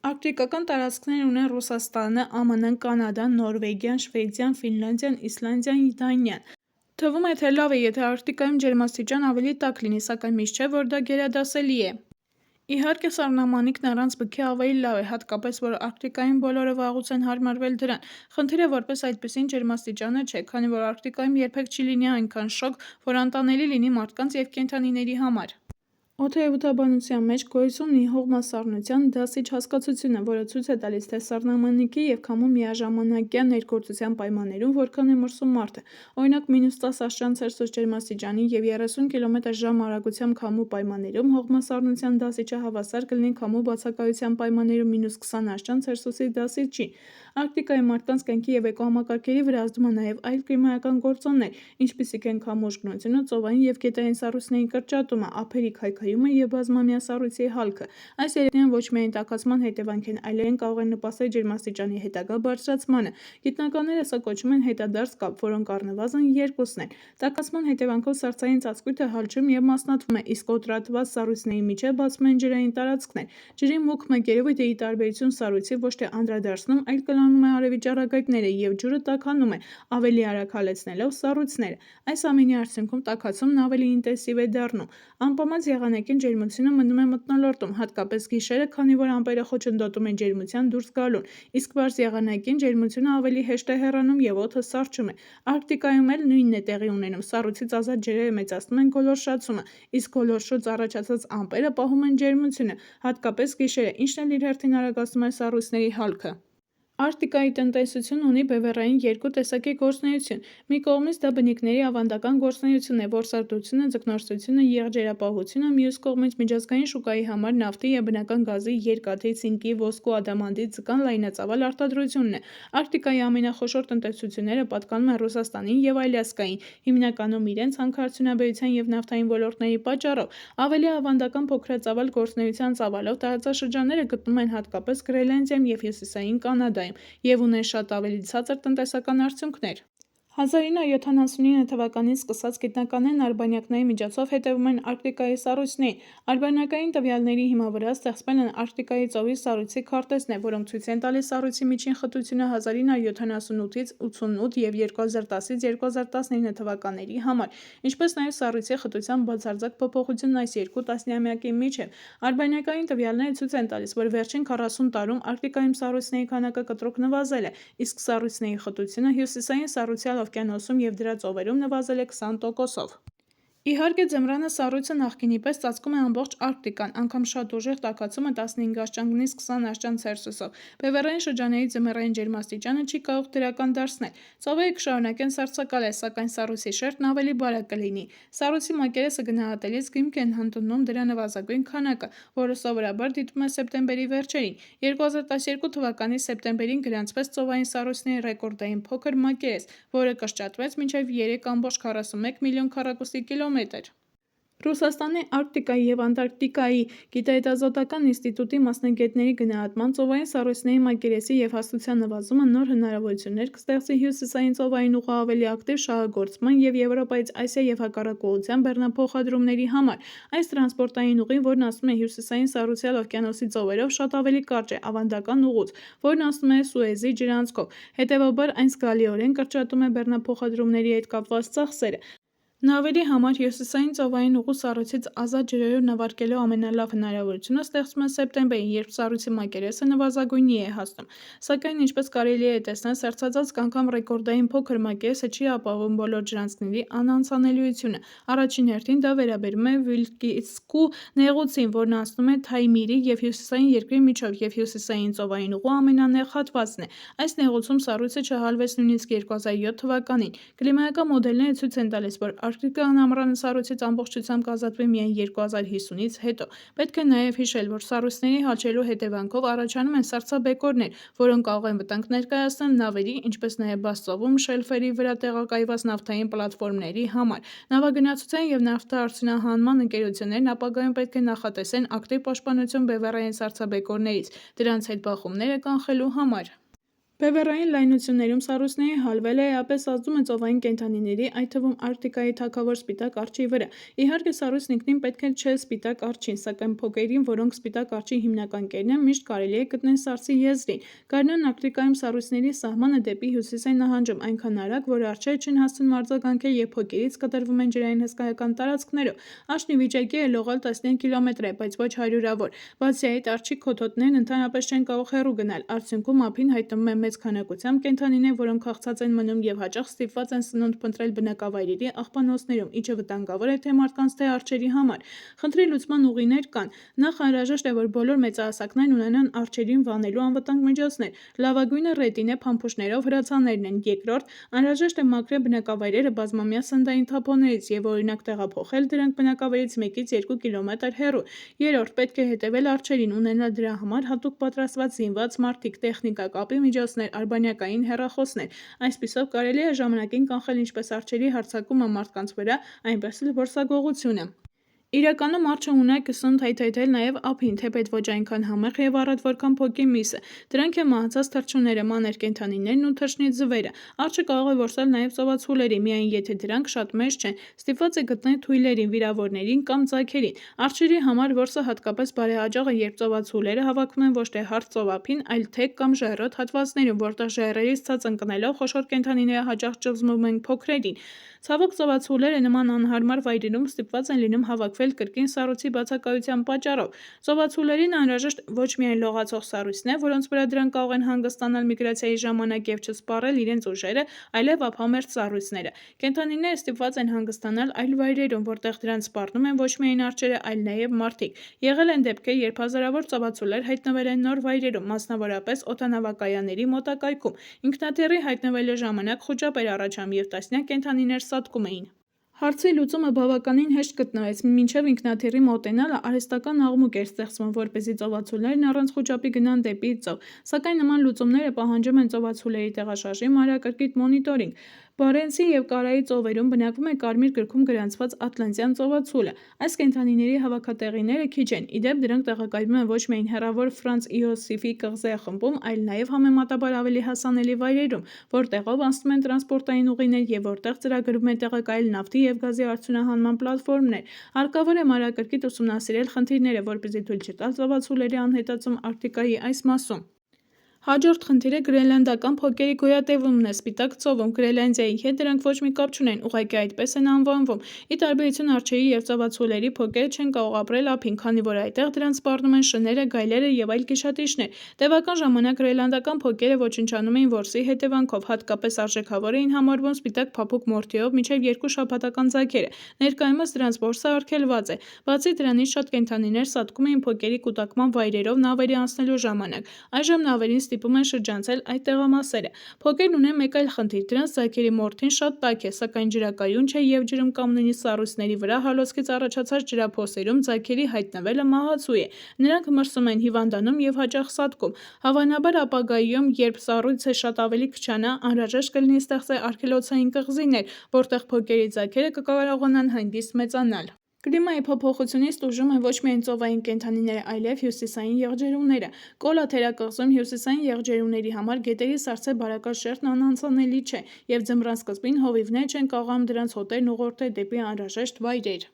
Speaker 1: Արկտիկական տարածքներ ունեն Ռուսաստանը, ԱՄՆ-ն, Կանադան, Նորվեգիան, Շվեյցարիան, Ֆինլանդիան, Իսլանդիան, Դանիան։ Թվում է, թե լավ է, եթե Արկտիկայում ջերմաստիճան ավելի տաք լինի, սակայն միշտ չէ, որ դա գերադասելի է։ Իհարկե, սառնամանիքն առանց բքի ավելի լավ է, հատկապես որ Արկտիկայում բոլորը վաղուց են հարմարվել դրան։ Խնդիրը որպես այդպիսին ջերմաստիճանը չէ, քանի որ Արկտիկայում երբեք չի լինի այնքան շոգ, որ անտանելի լինի մարդկանց և կենդանիների համար։ Օդերևութաբանության մեջ գոյություն ունի հողմասառնության դասիչ հասկացությունը, որը ցույց է տալիս, թե սառնամանիքի և քամու միաժամանակյա ներգործության պայմաններում որքան է մրսում մարդը։ Օրինակ, -10 աստիճան Ցելսիուս ջերմաստիճանի և 30 կմ/ժ արագությամբ քամու պայմաններում հողմասառնության դասիչը հավասար կլինի քամու բացակայության պայմաններում -20 աստիճան Ցելսիուսի դասիչին։ Արկտիկայի մարդկանց կյանքի և էկոհամակարգերի վրա ազդում է նաև այլ կլիմայական գործոններ, ինչպիսիք են քամուշկնությունը, ծովային և գետային սառույցների կրճատումը, ափերի քայքայումը և բազմամյա սառույցի հալքը։ Այս երևույթները ոչ միայն տաքացման հետևանք են, այլև կարող են նպաստել ջերմաստիճանի հետագա բարձրացմանը։ Գիտնականները սա կոչում են հետադարձ կապ, որոնք առնվազն երկուսն են։ Տաքացման հետևանքով սառցային ծածկույթը հալչում և մասնատվում է, իսկ կոտրատված սառույցների միջև բացվում են ջրային տարածքներ։ Ջրի մուգ մեկ երևույթը, ի տարբերություն սառույցի, ոչ թե անդրադարձնում, այլ կլանում է արևի ճառագայթները, և ջուրը տաքանում է, ավելի արագ հալեցնելով սառույցները։ Այս ամենի արդյունքում տաքացումն ավելի ինտենսիվ է դառնում։ Անպամած եղանակին ջերմությունը մնում է մթնոլորտում, հատկապես գիշերը, քանի որ ամպերը խոչընդոտում են ջերմության դուրս գալուն, իսկ պարզ եղանակին ջերմությունը ավելի հեշտ է հեռանում և օդը սառչում է։ Արկտիկայում էլ նույնն է տեղի ունենում, սառույցից ազատ ջրերը մեծացնում են գոլորշացումը, իսկ գոլորշուց առաջացած ամպերը պահում են ջերմությունը, հատկապես գիշերը, ինչն էլ իր հերթին արագացնում է սառույցների հալքը։ Արկտիկայի տնտեսությունն ունի բևեռային երկու տեսակի գործունեություն։ Մի կողմից դա բնիկների ավանդական գործունեությունն է, որսորդությունը, ձկնորսությունը, եղջերապահությունը, մյուս կողմից միջազգային շուկայի համար նավթի և բնական գազի, երկաթի, ցինկի, ոսկու, ադամանդի, ձկան լայնածավալ արտադրությունն է։ Արկտիկայի ամենախոշոր տնտեսությունները պատկանում են Ռուսաստանին և Ալյասկային, հիմնականում իրենց հանքարդյունաբերության և նավթային ոլորտների պատճառով։ Ավելի ավանդական փոքրածավալ գործունեության ծավալով տարածաշրջանները գտնվում են հատկապես Գրենլանդիայում և Հյուսիսային Կանադայում և ունեն շատ ավելի ցածր տնտեսական արդյունքներ։ 1979 թվականից սկսած գիտնականներն արբանյակների միջոցով հետևում են Արկտիկայի սառույցներին։ Արբանյակային տվյալների հիման վրա ստեղծվել են Արկտիկայի ծովի սառույցի քարտեզներ, որոնք ցույց են տալիս սառույցի միջին խտությունը 1978-ից 1988 և 2010-ից 2019 թվականների համար, ինչպես նաև սառույցի խտության բացարձակ փոփոխությունն այս երկու տասնամյակի միջև։ Արբանյակային տվյալները ցույց են տալիս, որ վերջին 40 տարում Արկտիկայում սառույցների քանակը կտրուկ նվազել է, իսկ սառույցների խտությունը Հյուսիսային Սառուցյալ օվկիանոսում և դրա ծովերում նվազել է 20%-ով։ Իհարկե, ձմռանը սառույցը նախկինի պես ծածկում է ամբողջ Արկտիկան, անգամ շատ ուժեղ տաքացումը 15 աշճանից 20 աշճան Ցելսիուսով։ Բևեռային շրջանների ձմեռային ջերմաստիճանը չի կարող դրական դարձնել։ Ծովերը կշարունակեն սառցակալել, սակայն սառույցի շերտն ավելի բարակ կլինի։ Սառույցի մակերեսը գնահատելիս հիմք են ընդունում դրա նվազագույն քանակը, որը սովորաբար դիտվում է սեպտեմբերի վերջերին։ 2012 թվականի սեպտեմբերին գրանցվեց ծովային սառույցների ռեկորդային փոքր մակերես, որը կրճատվեց մինչև 3,41 միլիոն քառակուսի կիլոմետր։ Ռուսաստանի Արկտիկայի և Անտարկտիկայի գիտահետազոտական ինստիտուտի մասնագետների գնահատմամբ, ծովային սառույցների մակերեսի և հաստության նվազումը նոր հնարավորություններ կստեղծի հյուսիսային ծովային ուղու ավելի ակտիվ շահագործման և Եվրոպայից Ասիա և հակառակ ուղղության բեռնափոխադրումների համար։ Այս տրանսպորտային ուղին, որն անցնում է Հյուսիսային Սառուցյալ օվկիանոսի ծովերով, շատ ավելի կարճ է ավանդական ուղուց, որն անցնում է Սուեզի ջրանցքով։ Հետևաբար, այն զգալիորեն կրճատում է բեռնափոխադրումների հետ կապված ծախսերը։ Նավերի համար Հյուսիսային ծովային ուղու սառույցից ազատ ջրերով նավարկելու ամենալավ հնարավորությունը ստեղծվում է սեպտեմբերին, երբ սառույցի մակերեսը նվազագույնի է հասնում։ Սակայն, ինչպես կարելի է տեսնել, սառցածածկ անգամ ռեկորդային փոքր մակերեսը չի ապահովում բոլոր ջրանցքների անանցանելիությունը։ Առաջին հերթին դա վերաբերում է Վիլկիցկու նեղուցին, որն անցնում է Թայմիրի և Հյուսիսային երկրի միջով և Հյուսիսային ծովային ուղու ամենանեղ հատվածն է։ Այս նեղուցում սառույցը չհալվեց նույնիսկ 2007 թվականին։ Կլիմայական մոդելները ցույց են տալիս, որ Արկտիկան ամռանը սառույցից ամբողջությամբ կազատվի միայն 2050-ից հետո։ Պետք է նաև հիշել, որ սառույցների հալչելու հետևանքով առաջանում են սառցաբեկորներ, որոնք կարող են վտանգ ներկայացնել նավերի, ինչպես նաև բաց ծովում շելֆերի վրա տեղակայված նավթային պլատֆորմների համար։ Նավագնացության և նավթարդյունահանման ընկերություններն ապագայում պետք է նախատեսեն ակտիվ պաշտպանություն բևեռային սառցաբեկորներից՝ դրանց հետ բախումները կանխելու համար։ Բևեռային լայնություններում սառույցների հալվելը էապես ազդում է ծովային կենդանիների, այդ թվում Արկտիկայի թագավոր սպիտակ արջի վրա։ Իհարկե, սառույցն ինքնին պետք չէ սպիտակ արջին, սակայն փոկերին, որոնք սպիտակ արջի հիմնական կերն են, միշտ կարելի է գտնել սառցի եզրին։ Գարնան Արկտիկայում սառույցների սահմանը դեպի հյուսիս է նահանջում այնքան արագ, որ արջերը չեն հասցնում արձագանքել և փոկերից կտրվում են ջրային հսկայական տարածքներով։ Արջն ի վիճակի է լողալ տասնյակ կիլոմետրեր, բայց ոչ հարյուրավոր։ Բացի այդ, արջի քոթոտներն ընդհանրապես չեն կարող հեռու գնալ։ Արդյունքում ափին հայտնվում են մեծ քանակությամբ կենդանիներ, որոնք քաղցած են մնում և հաճախ ստիպված են սնունդ փնտրել բնակավայրերի աղբանոցներում, ինչը վտանգավոր է թե մարդկանց, թե արջերի համար։ Խնդրի լուծման ուղիներ կան։ Նախ անհրաժեշտ է, որ բոլոր մեծահասակներն ունենան արջերին վանելու անվտանգ միջոցներ։ Լավագույնը ռետինե փամփուշտներով հրացաններն են։ Երկրորդ, անհրաժեշտ է մաքրել բնակավայրերը բազմամյա սննդային թափոններից և օրինակ տեղափոխել դրանք բնակավայրից 1-ից 2 կիլոմետր հեռու։ Երրորդ, պետք է հետևել արջերին, ունենալ դրա համար հատուկ պատրաստված զինված մարդիկ, տեխնիկա, կապի միջոցներ հեռախոսներ, արբանյակային հեռախոսներ։ Այսպիսով կարելի է ժամանակին կանխել ինչպես արջերի հարձակումը մարդկանց վրա, այնպես էլ որսագողությունը։ Իրականում արջը ունակ կսում թայթայթել նաև ափին, թեպետ ոչ այնքան համեղ և առատ, որքան փոկի միսը։ Դրանք են մահացած թռչունները, մանր կենդանիներն ու թռչնի ձվերը։ Արջը կարող է որսալ նաև ծովածուլերի, միայն եթե դրանք շատ մեծ չեն, ստիպված է գտնել թույլերին, վիրավորներին կամ ձագերին։ Արջերի համար որսը հատկապես բարեհաջող է, երբ ծովածուլերը հավաքվում են ոչ թե հարթ ծովափին, այլ թեք կամ ժայռոտ հատվածներում, որտեղ ժայռերից ցած ընկնելով խոշոր կենդանիները հաճախ ճզմում են փոքրերին։ Ցավոք ծովածուլերը նման անհարմար վայրերում ստիպված են լինում հավաքվել կրկին սառույցի բացակայության պատճառով։ Ծովածուլերին անհրաժեշտ ոչ միայն լողացող սառույցն է, որոնց վրա դրանք կարող են հանգստանալ միգրացիայի ժամանակ և չսպառել իրենց ուժերը, այլև ափամերձ սառույցները։ Կենդանիները ստիպված են հանգստանալ այլ վայրերում, որտեղ դրանց սպառնում են ոչ միայն արջերը, այլ նաև մարդիկ։ Եղել են դեպքեր, երբ հազարավոր ծովածուլեր հայտնվել են նոր վայրերում, մասնավորապես օդանավակայանների մոտակայքում։ Ինքնաթիռի հայտնվելու ժամանակ խուճապ էր առաջանում և տասնյակ կենդանիներ սատկում էին։ Հարցի լուծումը բավականին հեշտ գտնվեց, մինչև ինքնաթիռի մոտենալը արհեստական աղմուկ էր ստեղծվում, որպեսզի ծովածուլերն առանց խուճապի գնան դեպի ծով, սակայն նման լուծումները պահանջում են ծովածուլերի տեղաշարժի մանրակրկիտ մոնիտորինգ։ Բարենցի և Կարայի ծովերում բնակվում է կարմիր գրքում գրանցված ատլանտյան ծովածուլը։ Այս կենդանիների հավաքատեղիները քիչ են, ի դեպ դրանք տեղակայվում են ոչ միայն հեռավոր Ֆրանց Իոսիֆի կղզեախմբում, այլ նաև համեմատաբար ավելի հասանելի վայրերում, որտեղով անցնում են տրանսպորտային ուղիներ և որտեղ ծրագրվում է տեղակայել նավթի և գազի արդյունահանման պլատֆորմներ։ Հարկավոր է մանրակրկիտ ուսումնասիրել խնդիրները, որպեսզի թույլ չտալ ծովածուլերի անհետացում Արկտիկայի այս մասում։ Հաջորդ խնդիրը գրենլանդական փոկերի գոյատևումն է Սպիտակ ծովում։ Գրենլանդիայի հետ դրանք ոչ մի կապ չունեն, ուղղակի այդպես են անվանվում։ Ի տարբերություն արջերի և ծովածուլերի, փոկերը չեն կարող ապրել ափին, քանի որ այդտեղ դրանց սպառնում են շները, գայլերը և այլ գիշատիչներ։ Տևական ժամանակ գրենլանդական փոկերը ոչնչանում էին որսի հետևանքով, հատկապես արժեքավոր էին համարվում սպիտակ փափուկ մորթիով մինչև 2 շաբաթական ձագերը։ Ներկայումս դրանց որսը արգելված է։ Բացի դրանից, շատ կենդանիներ սատկում էին փոկերի կուտակման վայրերով նավերի անցնելու ժամանակ։ Այժմ նավերին ստիպում են շրջանցել այդ տեղամասերը։ Փոկերն ունեն մեկ այլ խնդիր, դրանց ձագերի մորթին շատ տաք է, սակայն ջրակայուն չէ և ջրում կամ նույնիսկ սառույցների վրա հալոցքից առաջացած ջրափոսերում ձագերի հայտնվելը մահացու է։ Նրանք մրսում են, հիվանդանում և հաճախ սատկում։ Հավանաբար ապագայում, երբ սառույցը շատ ավելի քչանա, անհրաժեշտ կլինի ստեղծել արգելոցային կղզիներ, որտեղ փոկերի ձագերը կկարողանան հանգիստ մեծանալ։ Կլիմայի փոփոխությունից տուժում են ոչ միայն ծովային կենդանիները, այլև հյուսիսային եղջերուները։ Կոլա թերակղզում հյուսիսային եղջերուների համար գետերի սառցե բարակած շերտն անանցանելի չէ, և ձմռան սկզբին հովիվները չեն կարողանում դրանց հոտերն ուղղորդել դեպի անհրաժեշտ վայրեր։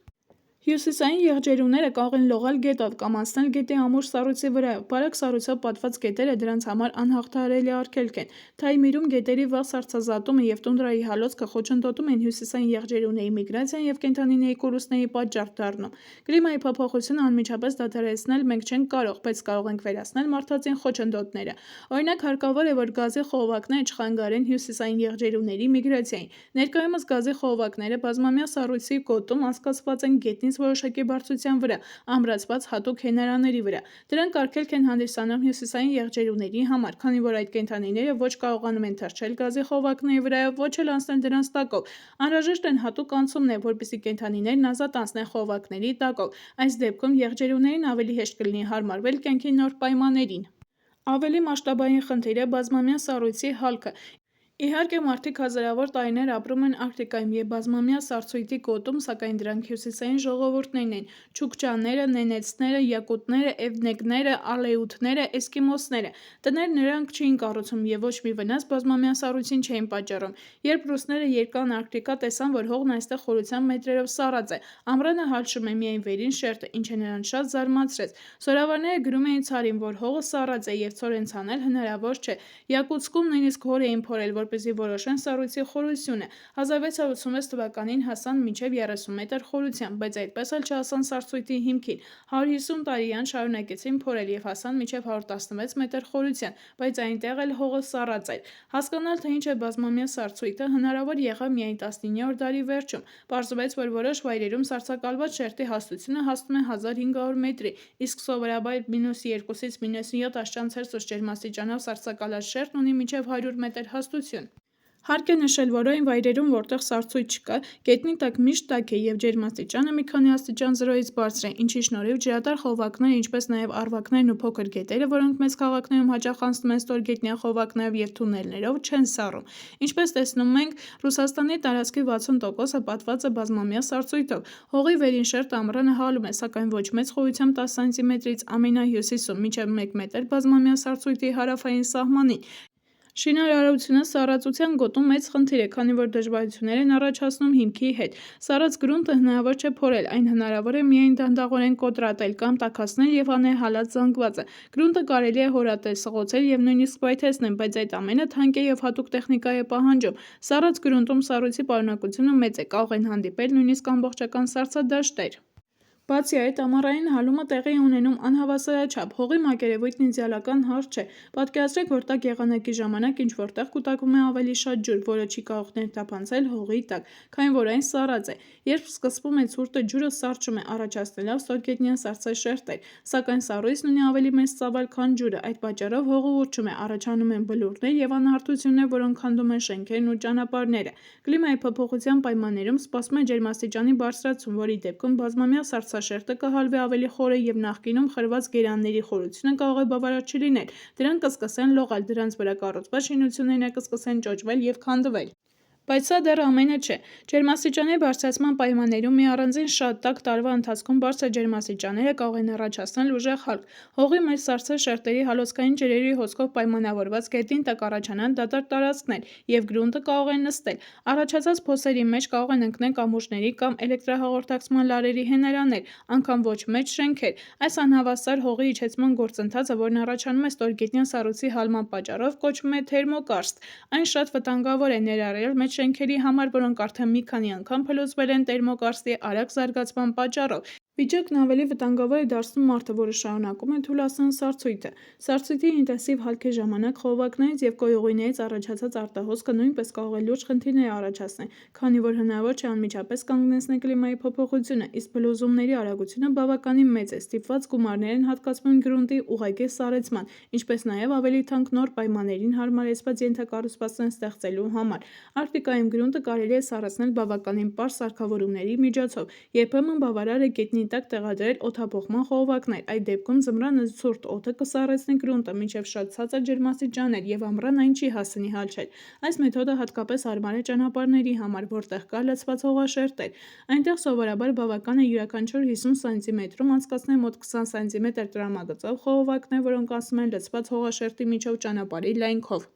Speaker 1: Հյուսիսային եղջերուները կարող են լողալ գետով կամ անցնել գետի ամուր սառույցի վրայով։ Բարակ սառույցով պատված գետերը դրանց համար անհաղթահարելի արգելք են։ Թայմիրում գետերի վաղ սառցազատումը և տունդրայի հալոցքը խոչընդոտում են հյուսիսային եղջերուների միգրացիան և կենդանիների կորուստների պատճառ դառնում։ Կլիմայի փոփոխությունը անմիջապես դադարեցնել մենք չենք կարող, բայց կարող ենք վերացնել մարդածին խոչընդոտները։ Օրինակ, հարկավոր է, որ գազի խողովակները չխանգարեն հյուսիսային եղջերուների միգրացիային։ Ներկայումս գազի խողովակները բազմամյա սառույցի գոտում անցկացված են գետնից որոշակի բարձրության վրա, ամրացված հատուկ հենարաների վրա։ Դրանք արգելք են հանդիսանում հյուսիսային եղջերուների համար, քանի որ այդ կենդանիները ոչ կարողանում են թռչել գազի խողովակների վրայով, ոչ էլ անցնել դրանց տակով։ Անհրաժեշտ են հատուկ անցումներ, որպեսզի կենդանիներն ազատ անցնեն խողովակների տակով։ Այս դեպքում եղջերուներին ավելի հեշտ կլինի հարմարվել կյանքի նոր պայմաններին։ Ավելի մասշտաբային խնդիր է բազմամյա սառույցի հալքը։ Իհարկե, մարդիկ հազարավոր տարիներ ապրում են Արկտիկայում և բազմամյա սառցույթի գոտում, սակայն դրանք հյուսիսային ժողովուրդներն են՝ չուկչաները, նենեցները, յակուտները, էվնեգները, ալեութները, էսկիմոսները։ Տներ նրանք չէին կառուցում և ոչ մի վնաս բազմամյա սառույցին չէին պատճառում։ Երբ ռուսները եկան Արկտիկա, տեսան, որ հողն այստեղ խորությամբ մետրերով սառած է։ Ամռանը հալչում է միայն վերին շերտը, ինչը նրանց շատ զարմացրեց։ Զորավարները գրում էին ցարին, որ հողը սառած է և ցորեն ցանել հնարավոր չէ։ Յակուտսկում նույնիսկ հոր էին փորել, որպեսզի որոշեն սառույցի խորությունը։ 1686 թվականին հասան մինչև 30 մետր խորության, բայց այդպես էլ չհասան սառցույթի հիմքին։ 150 տարի անց շարունակեցին փորել և հասան մինչև 116 մետր խորության, բայց այնտեղ էլ հողը սառած էր։ Հասկանալ, թե ինչ է բազմամյա սառցույթը, հնարավոր եղավ միայն 19-րդ դարի վերջում։ Պարզվեց, որ որոշ վայրերում սառցակալված շերտի հաստությունը հասնում է 1500 մետրի, իսկ սովորաբար -2-ից -7 աշճան Ցելսիուս ջերմաստիճանով սառցակալած շերտն ունի մինչև 100 մետր հաստություն։ Հարկ է նշել, որ այն վայրերում, որտեղ սառցույթ չկա, գետնի տակ միշտ տաք է և ջերմաստիճանը մի քանի աստիճան զրոյից բարձր է, ինչի շնորհիվ ջրատար խողովակները, ինչպես նաև առվակներն ու փոքր գետերը, որոնք մեծ քաղաքներում հաճախ անցնում են ստորգետնյա խողովակներով և թունելներով, չեն սառում։ Ինչպես տեսնում ենք, Ռուսաստանի տարածքի 60%-ը պատված է բազմամյա սառցույթով։ Հողի վերին շերտը ամռանը հալում է, սակայն ոչ մեծ խորությամբ 10 սանտիմետրից ամենահյուսիսում մինչև 1 մետր բազմամյա սառցույթի հարավային սահմանին։ Շինարարությունը սառածության գոտում մեծ խնդիր է, քանի որ դժվարություններ են առաջացնում հիմքի հետ։ Սառած գրունտը հնարավոր չէ փորել, այն հնարավոր է միայն դանդաղորեն կոտրատել կամ տաքացնել և անհալած զանգվածը։ Գրունտը կարելի է հորատել, սղոցել և նույնիսկ պայթեցնել, բայց այդ ամենը թանկ է և հատուկ տեխնիկա է պահանջում։ Սառած գրունտում սառույցի պարունակությունը մեծ է, կարող են հանդիպել նույնիսկ ամբողջական սառցադաշտեր։ Բացի այդ, ամառային հալումը տեղի է ունենում անհավասարաչափ։ Հողի մակերևույթն իդեալական հարթ չէ։ Պատկերացրեք, որ տաք եղանակի ժամանակ ինչ-որ տեղ կուտակվում է ավելի շատ ջուր, որը չի կարող ներթափանցել հողի տակ, քանի որ այն սառած է։ Երբ սկսվում է ցուրտը, ջուրը սառչում է, առաջացնելով ստորգետնյա սառցաշերտեր, սակայն սառույցն ունի ավելի մեծ ծավալ, քան ջուրը, այդ պատճառով հողը ուռչում է, առաջանում են բլուրներ և անհարթություններ, որոնք քանդում են շենքերն ու ճանապարհները։ Կլիմայի փոփոխության պայմաններում սպասվում է ջերմաստիճանի բարձրացում, որի դեպքում բազմամյա սառցաշերտը կհալվի ավելի խորը և նախկինում խրված գերանների խորությունը կարող է բավարար չլինել։ Դրանք կսկսեն լողալ, դրանց վրա կառուցված շինություններն կսկսեն ճոճվել և քանդվել։ Բայց սա դեռ ամենը չէ։ Ջերմաստիճանի բարձրացման պայմաններում մի առանձին շատ տաք տարվա ընթացքում բարձր ջերմաստիճանները կարող են առաջացնել ուժեղ հալք։ Հողի մեջ սառցաշերտերի հալոցքային ջրերի հոսքով պայմանավորված գետնին տակ առաջանան դատարկ տարածքներ, և գրունտը կարող է նստել։ Առաջացած փոսերի մեջ կարող են ընկնել կամուրջների կամ էլեկտրահաղորդակցման լարերի հենարաններ, անգամ ոչ մեծ շենքեր։ Այս անհավասար հողի իջեցման գործընթացը, որն առաջանում է ստորգետնյա սառույցի հալման պատճառով, կոչվում է թերմոկարստ։ Այն շատ վտանգավոր է, ներառյալ մեծ շենքերի համար, որոնք արդեն մի քանի անգամ փլուզվել են տերմոկարստի արագ զարգացման պատճառով։ Վիճակն ավելի վտանգավոր է դարձնում մարդը, որը շարունակում է թուլացնել սառցույթը։ Սառցույթի ինտենսիվ հալքի ժամանակ խողովակներից և կոյուղիներից առաջացած արտահոսքը նույնպես կարող է լուրջ խնդիրներ առաջացնել, քանի որ հնարավոր չէ անմիջապես կանգնեցնել կլիմայի փոփոխությունը, իսկ փլուզումների արագությունը բավականին մեծ է, ստիպված գումարներ են հատկացվում գրունտի ուղղակի սառեցման, ինչպես նաև ավելի թանկ նոր պայմաններին հարմարեցված ենթակառուցվածքներ ստեղծելու համար։ Արկտիկայում գրունտը կարելի է սառեցնել բավականին պարզ սարքավորումների միջոցով։ Երբեմն բավարար է գետնի տակ տեղադրել օդափոխման խողովակներ։ Այդ դեպքում ձմռանը ցուրտ օդը կսառեցնի գրունտը մինչև շատ ցածր ջերմաստիճաններ, և ամռան այն չի հասցնի հալչել։ Այս մեթոդը հատկապես հարմար է ճանապարհների համար, որտեղ կա լցված հողաշերտեր։ Այնտեղ սովորաբար բավական է յուրաքանչյուր 50 սանտիմետրում անցկացնել մոտ 20 սանտիմետր տրամագծով խողովակներ, որոնք անցնում են լցված հողաշերտի միջով ճանապարհի լայնքով։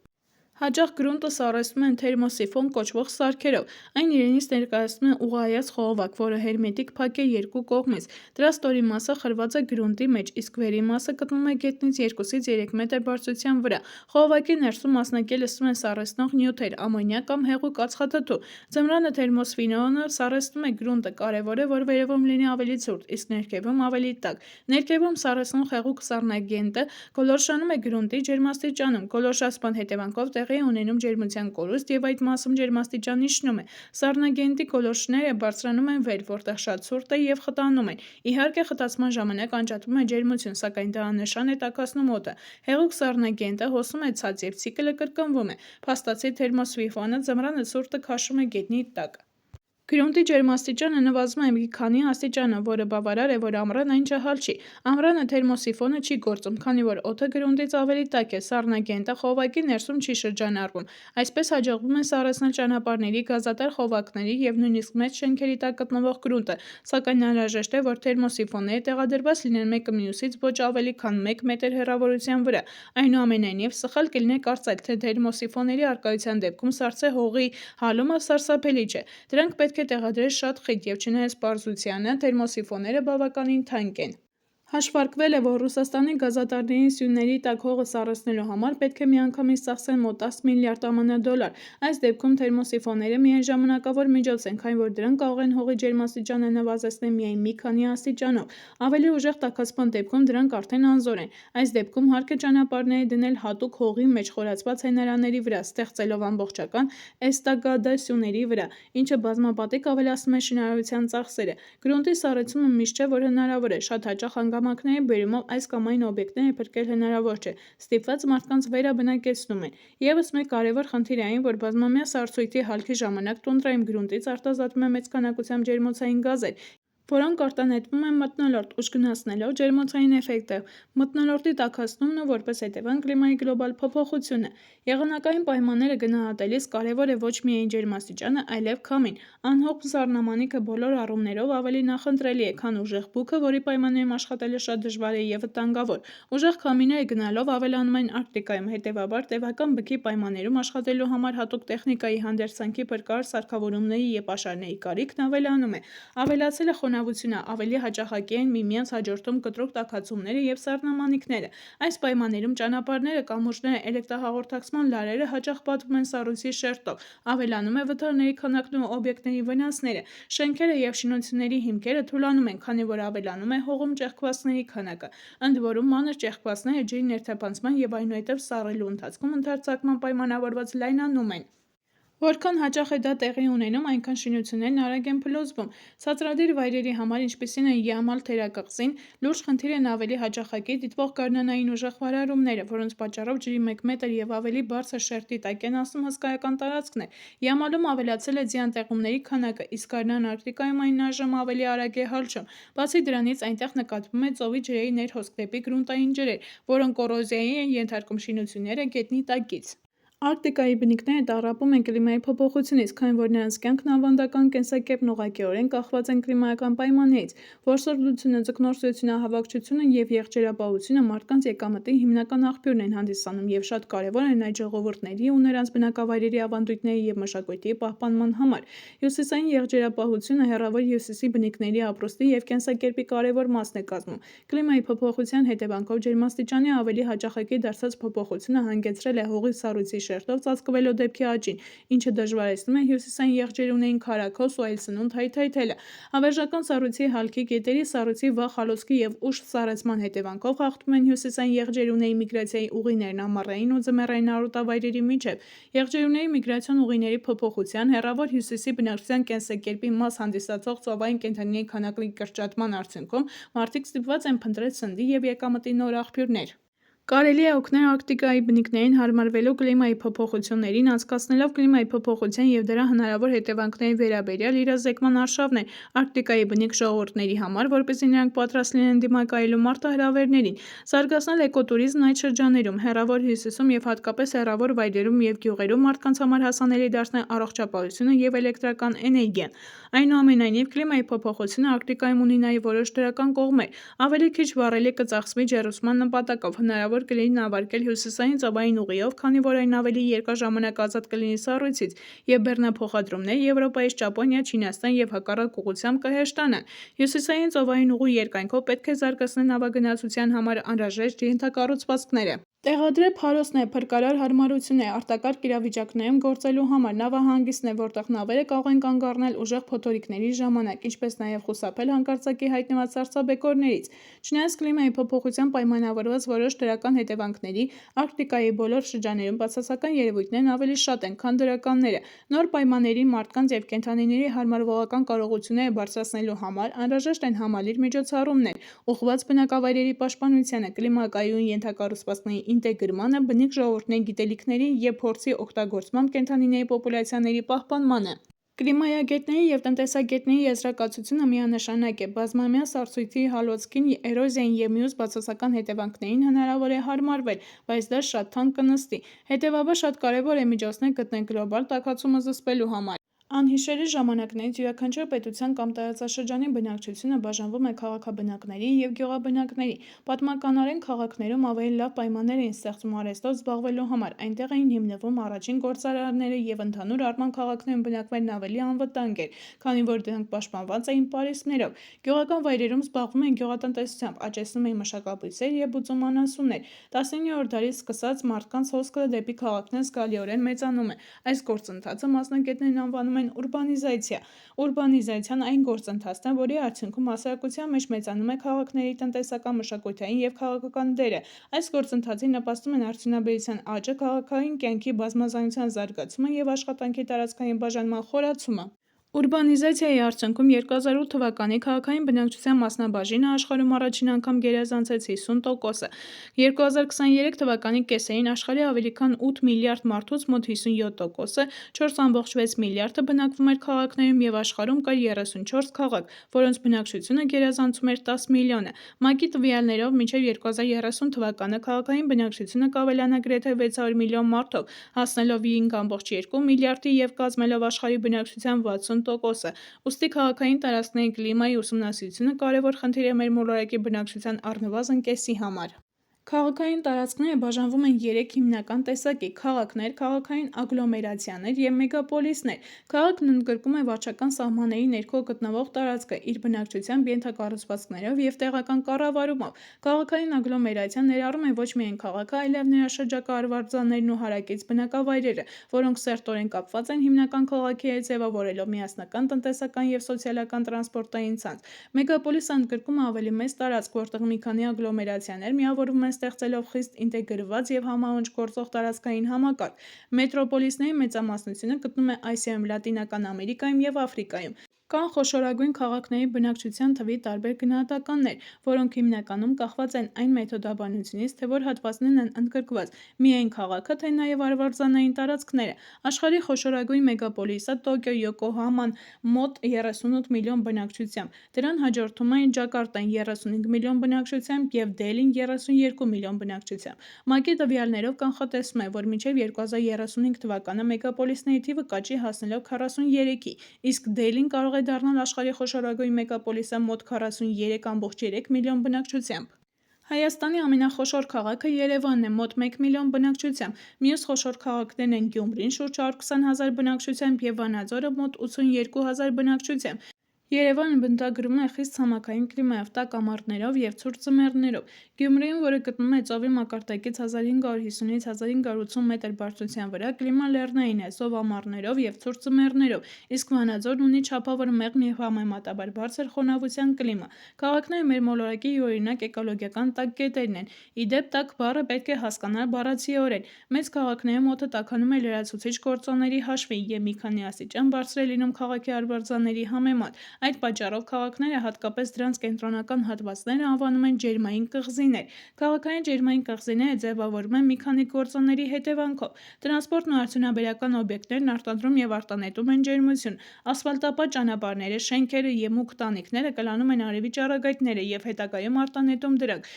Speaker 1: Հաճախ գրունտը սառեցնում են թերմոսիֆոն կոչվող սարքերով։ Այն իրենից ներկայացնում է ուղղահայաց խողովակ, որը հերմետիկ փակ է երկու կողմից։ Դրա ստորին մասը խրված է գրունտի մեջ, իսկ վերին մասը գտնվում է գետնից 2-ից 3 մետր բարձրության վրա։ Խողովակի ներսում մասնակի լցվում են սառեցնող նյութեր, ամոնիա կամ հեղուկ ածխաթթու։ Ձմռանը թերմոսֆինոնը սառեցնում է գրունտը, կարևոր է, որ վերևում լինի ավելի ցուրտ, իսկ ներքևում ավելի տաք։ Ներքևում սառեցնող հեղուկ սառնագենտը գոլորշանում է գրունտի ջերմաստիճանում։ Գոլորշացման հետևանքով տեղի է ունենում ջերմության կորուստ, և այդ մասում ջերմաստիճան իջնում է։ Սառնագենտի գոլորշները բարձրանում են վեր, որտեղ շատ ցուրտ է, և խտանում են։ Իհարկե, խտացման ժամանակ անջատվում է ջերմություն, սակայն դա աննշան է տաքացնում օդը։ Հեղուկ սառնագենտը հոսում է ցած, և ցիկլը կրկնվում է։ Փաստացի թերմոսիֆոնը ձմռանը ցուրտը քաշում է գետնի տակ։ Գրունտի ջերմաստիճանը նվազում է մի քանի աստիճանով, որը բավարար է, որ ամռան այն չհալչի։ Ամռանը թերմոսիֆոնը չի գործում, քանի որ օդը գրունտից ավելի տաք է, սառնագենտը խողովակի ներսում չի շրջանառվում։ Այսպես հաջողվում է սառեցնել ճանապարհների, գազատար խողովակների և նույնիսկ մեծ շենքերի տակ գտնվող գրունտը, սակայն անհրաժեշտ է, որ թերմոսիֆոնները տեղադրված լինեն մեկը մյուսից ոչ ավելի քան 1 մետր հեռավորության վրա։ Այնուամենայնիվ, սխալ կլինի կարծել, թե թերմոսիֆոնների առկայության դեպքում սառցե հողի հալումը սարսափելի չէ։ Դրանք պետք է տեղադրել շատ խիտ, և չնայած պարզությանը, թերմոսիֆոնները բավականին թանկ են։ Հաշվարկվել է, որ Ռուսաստանի գազատարների սյունների տակ հողը սառեցնելու համար պետք է միանգամից ծախսել մոտ 10 միլիարդ ԱՄՆ դոլար։ Այս դեպքում թերմոսիֆոնները միայն ժամանակավոր միջոց են, քանի որ դրանք կարող են հողի ջերմաստիճանը նվազեցնել միայն մի քանի աստիճանով։ Ավելի ուժեղ տաքացման դեպքում դրանք արդեն անզոր են։ Այս դեպքում հարկ է ճանապարհները դնել հատուկ հողի մեջ խորացված հենարանների վրա, ստեղծելով ամբողջական էստակադա սյուների վրա, ինչը բազմապատիկ ավելացնում է շինարարության ծախսերը։ Գրունտի սառեցումը միշտ չէ, որ հնարավոր է, շատ հաճախ հանգամանքների բերումով այս կամ այն օբյեկտները փրկել հնարավոր չէ, ստիպված մարդկանց վերաբնակեցնում են։ Եվս մեկ կարևոր խնդիր է այն, որ բազմամյա սառցույթի հալքի ժամանակ տունդրայում գրունտից արտազատվում է մեծ քանակությամբ ջերմոցային գազեր, որոնք արտանետվում են մթնոլորտ, ուժգնացնելով ջերմոցային էֆեկտը, մթնոլորտի տաքացումն ու որպես հետևանք կլիմայի գլոբալ փոփոխությունը։ Եղանակային պայմանները գնահատելիս կարևոր է ոչ միայն ջերմաստիճանը, այլև քամին։ Անհոգ զառնամանիքը բոլոր առումներով ավելի նախընտրելի է, քան ուժեղ բուքը, որի պայմաններում աշխատելը շատ դժվար է և վտանգավոր։ Ուժեղ քամիները գնալով ավելանում են Արկտիկայում, հետևաբար տևական բքի պայմաններում աշխատելու համար հատուկ տեխնիկայի հանդերձանքի փրկարար սարքավորումների և պաշարների կարիքն ավելանում է։ Ավելացել է խոնավությունը, ավելի հաճախակի են միմյանց հաջորդում կտրուկ տաքացումները և սառնամանիքները։ Այս պայմաններում ճանապարհները, կամուրջները, էլեկտրահաղորդակցման լարերը հաճախ պատվում են սառույցի շերտով, ավելանում է վթարների քանակն ու օբյեկտների վնասները, շենքերը և շինությունների հիմքերը թուլանում են, քանի որ ավելանում է հողում ճեղքվածքների քանակը, ընդ որում մանր ճեղքվածքները ջրի ներթափանցման և այնուհետև սառելու ընթացքում ընդարձակման պայմանավորված լայնանում են։ Որքան հաճախ է դա տեղի ունենում, այնքան շինություններն արագ են փլուզվում։ Ցածրադիր վայրերի համար, ինչպիսին են Յամալ թերակղզին, լուրջ խնդիր են ավելի հաճախակի դիտվող գարնանային ուժեղ վարարումները, որոնց պատճառով ջրի 1 մետր և ավելի բարձր շերտի տակ են անցնում հսկայական տարածքներ։ Յամալում ավելացել է ձյան տեղումների քանակը, իսկ Գարնան Արկտիկայում այն այժմ ավելի արագ է հալչում։ Բացի դրանից, այնտեղ նկատվում է ծովի ջրերի ներհոսք դեպի գրունտային ջրեր, որոնք կոռոզիայի են ենթարկում շինությունները գետնի տակից։ Արկտիկայի բնիկները տառապում են կլիմայի փոփոխությունից, քանի որ նրանց կյանքն ավանդական կենսակերպն ուղղակիորեն կախված են կլիմայական պայմաններից։ Որսորդությունը, ձկնորսությունը, հավաքչությունը և եղջերապահությունը մարդկանց եկամտի հիմնական աղբյուրն են հանդիսանում և շատ կարևոր են այդ ժողովուրդների ու նրանց բնակավայրերի ավանդույթների և մշակույթի պահպանման համար։ Հյուսիսային եղջերապահությունը հեռավոր Հյուսիսի բնիկների ապրուստի և կենսակերպի կարևոր մասն է կազմում։ Կլիմայի փոփոխության հետևանքով ջերմաստիճանի ավելի հաճախակի դարձած փոփոխությունը հանգեցրել է հողի սառույցի շերտով ծածկվելու դեպքի աճին, ինչը դժվարացնում է հյուսիսային եղջերուներին քարաքոս ու այլ սնունդ հայթայթելը։ Հավերժական սառույցի հալքի, գետերի սառույցի վաղ հալոցքի և ուշ սառեցման հետևանքով խախտվում են հյուսիսային եղջերուների միգրացիայի ուղիներն ամառային ու ձմեռային արոտավայրերի միջև։ Եղջերուների միգրացիոն ուղիների փոփոխության, հեռավոր Հյուսիսի բնակչության կենսակերպի մաս հանդիսացող ծովային կենդանիների քանակի կրճատման արդյունքում մարդիկ ստիպված են փնտրել սննդի և եկամտի նոր աղբյուրներ։ Կարելի է օգնել Արկտիկայի բնիկներին հարմարվելու կլիմայի փոփոխություններին, անցկացնելով կլիմայի փոփոխության և դրա հնարավոր հետևանքների վերաբերյալ իրազեկման արշավներ Արկտիկայի բնիկ ժողովուրդների համար, որպեսզի նրանք պատրաստ լինեն դիմակայելու մարտահրավերներին, զարգացնել էկոտուրիզմն այդ շրջաններում, հեռավոր Հյուսիսում և հատկապես հեռավոր վայրերում և գյուղերում մարդկանց համար հասանելի դարձնել առողջապահությունը և էլեկտրական էներգիան։ Այնուամենայնիվ, կլիմայի փոփոխությունը Արկտիկայում ունի նաև որոշ դրական կողմեր։ Ավելի քիչ վառելիք կծախսվի ջեռուցման նպատակով, հնարավոր կլինի նավարկել հյուսիսային ծովային ուղիով, քանի որ այն ավելի երկար ժամանակ ազատ կլինի սառույցից, և բեռնափոխադրումները Եվրոպայից Ճապոնիա, Չինաստան և հակառակ ուղղությամբ կհեշտանան։ Հյուսիսային ծովային ուղու երկայնքով պետք է զարգացնել նավագնացության համար անհրաժեշտ ենթակառուցվածքները։ Տեղադրել փարոսներ, փրկարար հարմարություններ արտակարգ իրավիճակներում գործելու համար, նավահանգիստներ, որտեղ նավերը կարող են կանգ առնել ուժեղ փոթորիկների ժամանակ, ինչպես նաև խուսափել հանկարծակի հայտնված սառցաբեկորներից։ Չնայած կլիմայի փոփոխության պայմանավորված որոշ դրական հետևանքների, Արկտիկայի բոլոր շրջաններում բացասական երևույթներն ավելի շատ են, քան դրականները։ Նոր պայմաններին մարդկանց և կենդանիների հարմարվողական կարողությունները բարձրացնելու համար անհրաժեշտ են համալիր միջոցառումներ՝ ուղղված բնակավայրերի պաշտպանությանը, կլիմայական ենթակառուցվածքների ինտեգրմանը, բնիկ ժողովուրդների գիտելիքների և փորձի օգտագործմամբ կենդանիների պոպուլյացիաների պահպանմանը։ Կլիմայագետների և տնտեսագետների եզրակացությունը միանշանակ է՝ բազմամյա սառցույթի հալոցքին, էրոզիային և մյուս բացասական հետևանքներին հնարավոր է հարմարվել, բայց դա շատ թանկ կնստի։ Հետևաբար շատ կարևոր է միջոցներ գտնել գլոբալ տաքացումը զսպելու համար։ Անհիշելի ժամանակներից յուրաքանչյուր պետության կամ տարածաշրջանի բնակչությունը բաժանվում է քաղաքաբնակների և գյուղաբնակների։ Պատմականորեն քաղաքներում ավելի լավ պայմաններ էին ստեղծվում արհեստով զբաղվելու համար, այնտեղ էին հիմնվում առաջին գործարարները և ընդհանուր առմամբ քաղաքներում բնակվելն ավելի անվտանգ էր, քանի որ դրանք պաշտպանված էին պարիսպներով։ Գյուղական վայրերում զբաղվում էին գյուղատնտեսությամբ, աճեցնում էին մշակաբույսեր և բուծում անասուններ։ 19-րդ դարից սկսած մարդկանց հոսքը դեպի քաղաքներ զգալիորեն մեծանում է։ Այս գործընթացը մասնագետներն անվանում են ուրբանիզացիա։ Ուրբանիզացիան այն գործընթացն է, որի արդյունքում հասարակության մեջ մեծանում է քաղաքների տնտեսական, մշակութային և քաղաքական դերը։ Այս գործընթացին նպաստում են արդյունաբերության աճը, քաղաքային կյանքի բազմազանության զարգացումը և աշխատանքի տարածքային բաժանման խորացումը։ Ուրբանիզացիայի արդյունքում 2008 թվականի քաղաքային բնակչության մասնաբաժինը աշխարհում առաջին անգամ գերազանցեց 50%-ը։ 2023 թվականի կեսերին աշխարհի ավելի քան 8 միլիարդ մարդուց մոտ 57%-ը, 4,6 միլիարդը բնակվում էր քաղաքներում և աշխարհում կար 34 քաղաք, որոնց բնակչությունը գերազանցում էր 10 միլիոնը։ ՄԱԿ-ի տվյալներով մինչև 2030 թվականը քաղաքային բնակչությունը կավելանա գրեթե 600 միլիոն մարդով, հասնելով 5,2 միլիարդի և կազմելով աշխարհի բնակչության 60%-ը։ Ուստի քաղաքային տարածքների կլիմայի ուսումնասիրությունը կարևոր խնդիր է մեր մոլորակի բնակչության առնվազն կեսի համար։ Քաղաքային տարածքները բաժանվում են 3 հիմնական տեսակի՝ քաղաքներ, քաղաքային ագլոմերացիաներ և մեգապոլիսներ։ Քաղաքն ընդգրկում է վարչական սահմանների ներքո գտնվող տարածքը՝ իր բնակչությամբ, ենթակառուցվածքներով և տեղական կառավարումով։ Քաղաքային ագլոմերացիան ներառում է ոչ միայն քաղաքը, այլև նրա շրջակա արվարձաններն ու հարակից բնակավայրերը, որոնք սերտորեն կապված են հիմնական քաղաքի հետ, ձևավորելով միասնական տնտեսական և սոցիալական տրանսպորտային ցանց։ Մեգապոլիսը ընդգրկում է ավելի մեծ տարածք, որտեղ մի քանի ագլոմերացիաներ միավորվում են, ստեղծելով խիստ ինտեգրված և համահունչ գործող տարածքային համակարգ։ Մետրոպոլիսների մեծամասնությունը գտնվում է Ասիայում, Լատինական Ամերիկայում և Աֆրիկայում։ Կան խոշորագույն քաղաքների բնակչության թվի տարբեր գնահատականներ, որոնք հիմնականում կախված են այն մեթոդաբանությունից, թե որ հատվածներն են ընդգրկված՝ միայն քաղաքը, թե նաև արվարձանային տարածքները։ Աշխարհի խոշորագույն մեգապոլիսը Տոկիո Յոկոհաման մոտ 38 միլիոն բնակչությամբ, դրան հաջորդում են Ջակարտան 35 միլիոն բնակչությամբ և Դելին 32 միլիոն բնակչությամբ։ ՄԱԿ-ի տվյալներով կանխատեսվում է, որ մինչև 2035 թվականը մեգապոլիսների թիվը կաճի հասնելով 43-ի, իսկ Դելին կարող է դառնալ աշխարհի խոշորագույն մեգապոլիսը մոտ 43,3 միլիոն բնակչությամբ։ Հայաստանի ամենախոշոր քաղաքը Երևանն է՝ մոտ 1 միլիոն բնակչությամբ։ Մյուս խոշոր քաղաքներն են Գյումրին՝ շուրջ 120,000 բնակչությամբ և Վանաձորը՝ մոտ 82,000 բնակչությամբ։ Երևանը բնութագրվում է խիստ ցամաքային կլիմայով՝ տաք ամառներով և ցուրտ ձմեռներով։ Գյումրին, որը գտնվում է ծովի մակարդակից 1550-ից 1580 մետր բարձրության վրա, կլիման լեռնային է՝ զով ամառներով և ցուրտ ձմեռներով, իսկ Վանաձորն ունի չափավոր մեղմ և համեմատաբար բարձր խոնավության կլիմա։ Քաղաքները մեր մոլորակի յուրօրինակ էկոլոգիական տաք կետերն են։ Ի դեպ, տաք բառը պետք է հասկանալ բառացիորեն։ Մեծ քաղաքներում օդը տաքանում է լրացուցիչ գործոնների հաշվին և մի քանի աստիճան բարձր է լինում քաղաքի արվարձանների համեմատ։ Այդ պատճառով քաղաքները, հատկապես դրանց կենտրոնական հատվածները, անվանում են ջերմային կղզիներ։ Քաղաքային ջերմային կղզիները ձևավորվում են մի քանի գործոնների հետևանքով։ Տրանսպորտն ու արդյունաբերական օբյեկտներն արտադրում և արտանետում են ջերմություն։ Ասֆալտապատ ճանապարհները, շենքերը և մուգ տանիքները կլանում են արևի ճառագայթները և հետագայում արտանետում դրանք,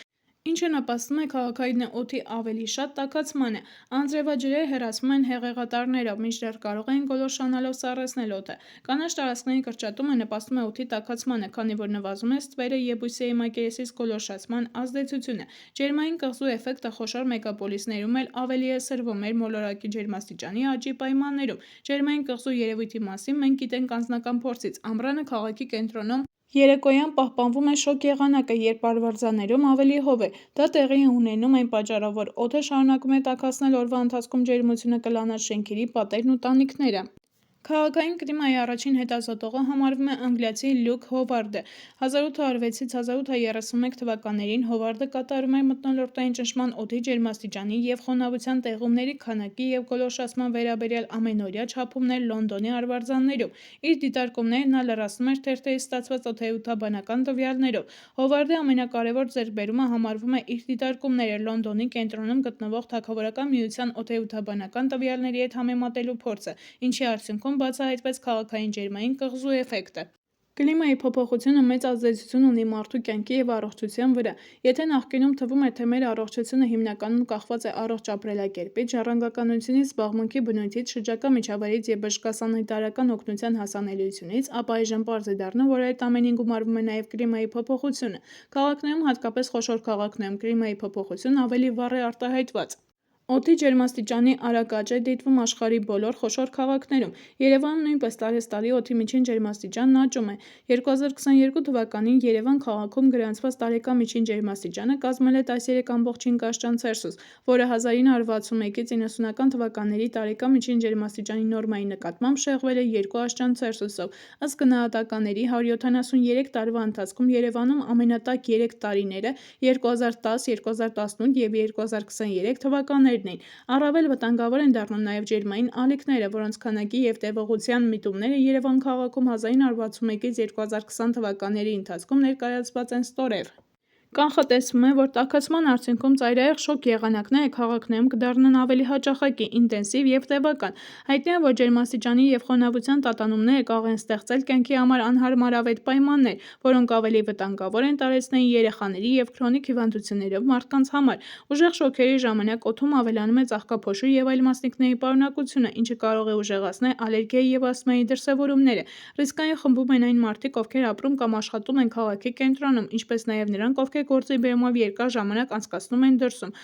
Speaker 1: ինչը նպաստում է քաղաքային օդի ավելի շատ տաքացմանը։ Անձրևաջրերը հեռացվում են հեղեղատարներով, մինչդեռ կարող են գոլորշանալով սառեցնել օդը։ Կանաչ տարածքների կրճատումը նպաստում է օդի տաքացմանը, քանի որ նվազում է ստվերը և բույսերի մակերեսից գոլորշացման ազդեցությունը։ Ջերմային կղզու էֆեկտը խոշոր մեգապոլիսներում էլ ավելի է սրվում մեր մոլորակի ջերմաստիճանի աճի պայմաններում։ Ջերմային կղզու երևույթի մասին մենք գիտենք անձնական փորձից։ Ամռանը քաղաքի կենտրոնում երեկոյան պահպանվում է շոգ եղանակը, երբ արվարձաններում ավելի հով է։ Դա տեղի է ունենում այն պատճառով, որ օդը շարունակում է տաքացնել օրվա ընթացքում ջերմությունը կլանած շենքերի պատերն ու տանիքները։ Քաղաքային կլիմայի առաջին հետազոտողը համարվում է անգլիացի Լյուկ Հովարդը։ 1806-ից 1831 թվականներին Հովարդը կատարում էր մթնոլորտային ճնշման, օդի ջերմաստիճանի և խոնավության տեղումների քանակի և գոլորշացման վերաբերյալ ամենօրյա չափումներ Լոնդոնի արվարձաններում։ Իր դիտարկումները նա լրացնում էր թերթերից ստացված օդերևութաբանական տվյալներով։ Հովարդի ամենակարևոր ձեռքբերումը համարվում է իր դիտարկումները Լոնդոնի կենտրոնում գտնվող Թագավորական միության օդերևութաբանական տվյալների հետ համեմատելու փորձը, ինչի արդյունքում բացահայտվեց քաղաքային ջերմային կղզու էֆեկտը։ Կլիմայի փոփոխությունը մեծ ազդեցություն ունի մարդու կյանքի և առողջության վրա։ Եթե նախկինում թվում էր, թե մեր առողջությունը հիմնականում կախված է առողջ ապրելակերպից, ժառանգականությունից, զբաղմունքի բնույթից, շրջակա միջավայրից և բժշկասանիտարական օգնության հասանելիությունից, ապա այժմ պարզ է դառնում, որ այդ ամենին գումարվում է նաև կլիմայի փոփոխությունը։ Քաղաքներում, հատկապես խոշոր քաղաքներում, կլիմայի փոփոխությունն ավելի վառ է արտահայտված։ Օդի ջերմաստիճանի արագ աճ է դիտվում աշխարհի բոլոր խոշոր քաղաքներում։ Երևանում նույնպես տարեցտարի օդի միջին ջերմաստիճանն աճում է։ 2022 թվականին Երևան քաղաքում գրանցված տարեկան միջին ջերմաստիճանը կազմել է 13,5°C, որը 1961-ից 90-ական թվականների տարեկան միջին ջերմաստիճանի նորմայի նկատմամբ շեղվել է 2°C-ով։ Ըստ գնահատականների, 173 տարվա ընթացքում Երևանում ամենատաք 3 տարիները 2010, 2018 և 2023 թվականներն միկրոբներն էին։ Առավել վտանգավոր են դառնում նաև ջերմային ալիքները, որոնց քանակի և տևողության միտումները Երևան քաղաքում 1961-ից 2020 թվականների ընթացքում ներկայացված են ստորև։ Կանխատեսվում է, որ տաքացման արդյունքում ծայրահեղ շոկ եղանակները քաղաքներում կդառնան ավելի հաճախակի, ինտենսիվ և տևական։ Հայտնի է, որ ջերմաստիճանի և խոնավության տատանումները կարող են ստեղծել կյանքի համար անհարմարավետ պայմաններ, որոնք ավելի վտանգավոր են տարեցնային երեխաների և քրոնիկ հիվանդություններով մարդկանց համար։ Ուժեղ շոկերի ժամանակ օդում ավելանում է ծաղկափոշու և այլ մասնիկների պարունակությունը, ինչը կարող է ուժեղացնել ալերգիայի և ասթմայի դրսևորումները։ Ռիսկային խմբում են այն մարդիկ, ովքեր ապրում կամ աշխատում են քաղաքի կենտրոնում, ինչպես նաև նրանք, ովքեր գործի բերումով երկար ժամանակ անցկացնում են դրսում։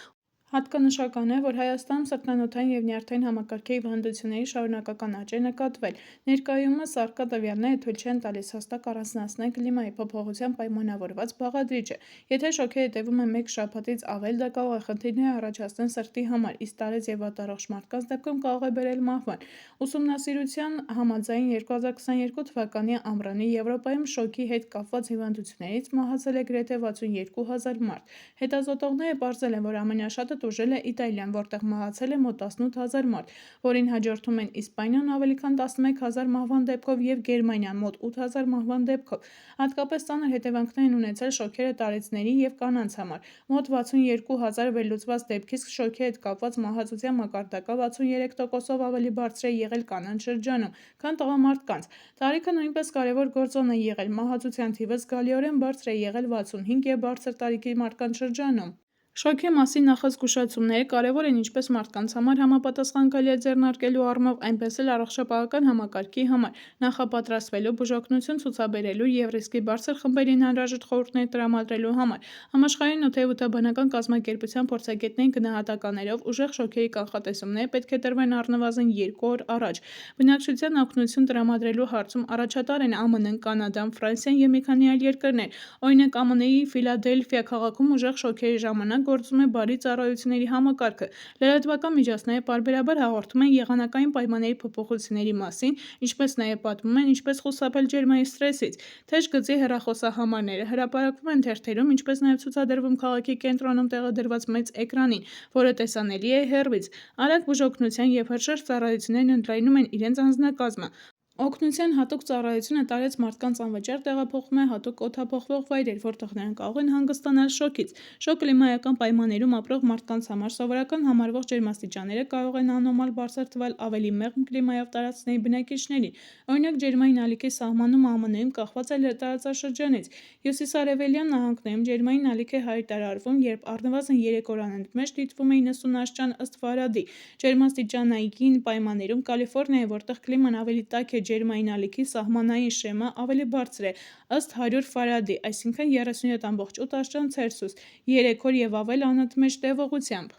Speaker 1: Հատկանշական է, որ Հայաստանում սրտանոթային և նյարդային համակարգի հիվանդությունների շարունակական աճ է նկատվել։ Ներկայումս առկա տվյալները թույլ չեն տալիս հստակ առանձնացնել կլիմայի փոփոխությամբ պայմանավորված բաղադրիչը։ Եթե շոկերը տևում են մեկ շաբաթից ավել, դա կարող է խնդիրներ առաջացնել սրտի համար, իսկ տարեց և վատառողջ մարդկանց դեպքում կարող է բերել մահվան։ Ուսումնասիրության համաձայն 2022 թվականի ամռանը Եվրոպայում շոկի հետ կապված հիվանդություններից մահացել է գրեթե 62,000 մարդ։ Հետազոտողները պարզել են, որ ամենաշատը տուժել է Իտալիան, որտեղ մահացել է մոտ 18,000 մարդ, որին հաջորդում են Իսպանիան ավելի քան 11,000 մահվան դեպքով և Գերմանիան մոտ 8,000 մահվան դեպքով։ Հատկապես ծանր հետևանքներ են ունեցել շոկերը տարեցների և կանանց համար։ Մոտ 62,000 վերլուծված դեպքից շոկի հետ կապված մահացության մակարդակը 63%-ով ավելի բարձր է եղել կանանց շրջանում, քան տղամարդկանց։ Տարիքը նույնպես կարևոր գործոն է եղել։ Մահացության թիվը զգալիորեն բարձր է եղել 65 և բարձր տարիքի մարդկանց շրջանում։ Շոկի մասին նախազգուշացումները կարևոր են ինչպես մարդկանց համար համապատասխան քայլեր ձեռնարկելու առումով, այնպես էլ առողջապահական համակարգի համար, նախապատրաստվելու, բուժօգնություն ցուցաբերելու և ռիսկի բարձր խմբերին անհրաժեշտ խորհուրդներ տրամադրելու համար։ Համաշխարհային օդանավակայանի կազմակերպության փորձագետների գնահատականներով ուժեղ շոկերի կանխատեսումները պետք է տրվեն առնվազն 2 օր առաջ։ Բնակչությանը օգնություն տրամադրելու հարցում առաջատար են ԱՄՆ-ն, Կանադան, Ֆրանսիան և մի քանի այլ երկրներ։ Օրինակ, ԱՄՆ-ի Ֆիլադելֆիա քաղաքում ուժեղ շոկերի ժամանակ գործում է բարի ծառայությունների համակարգը։ Լրատվական միջոցները պարբերաբար հաղորդում են եղանակային պայմանների փոփոխությունների մասին, ինչպես նաև պատմում են ինչպես խուսափել ջերմային սթրեսից։ Թեժ գծի հեռախոսահամարները հրապարակվում են թերթերում, ինչպես նաև ցուցադրվում քաղաքի կենտրոնում տեղադրված մեծ էկրանին, որը տեսանելի է հեռվից։ Արագ բուժօգնության և հրշեջ ծառայություններն ընդլայնում են իրենց անձնակազմը։ Օգնության հատուկ ծառայությունը տարեց մարդկանց անվճար տեղափոխում է հատուկ օդափոխվող վայրեր, որտեղ նրանք կարող են հանգստանալ շոկից։ Շոկ կլիմայական պայմաններում ապրող մարդկանց համար սովորական համարվող ջերմաստիճանները կարող են աննորմալ բարձր թվալ ավելի մեղմ կլիմայով տարածքների բնակիչներին։ Օրինակ, ջերմային ալիքի սահմանումը ԱՄՆ-ում կախված է տարածաշրջանից։ Հյուսիսարևելյան նահանգներում ջերմային ալիք է հայտարարվում, երբ առնվազն 3 օր անընդմեջ դիտվում է 90 աստիճան ըստ Ֆարադի։ Ջերմաստիճանային պայմաններում Կալիֆոռնիայում, որտեղ կլիման ավելի տաք է, ջերմային ալիքի սահմանային շեմը ավելի բարձր է ըստ 100 Ֆարադի, այսինքն 37,8 աստիճան Ցելսիուս, 3 օր և ավել անընդմեջ տևողությամբ։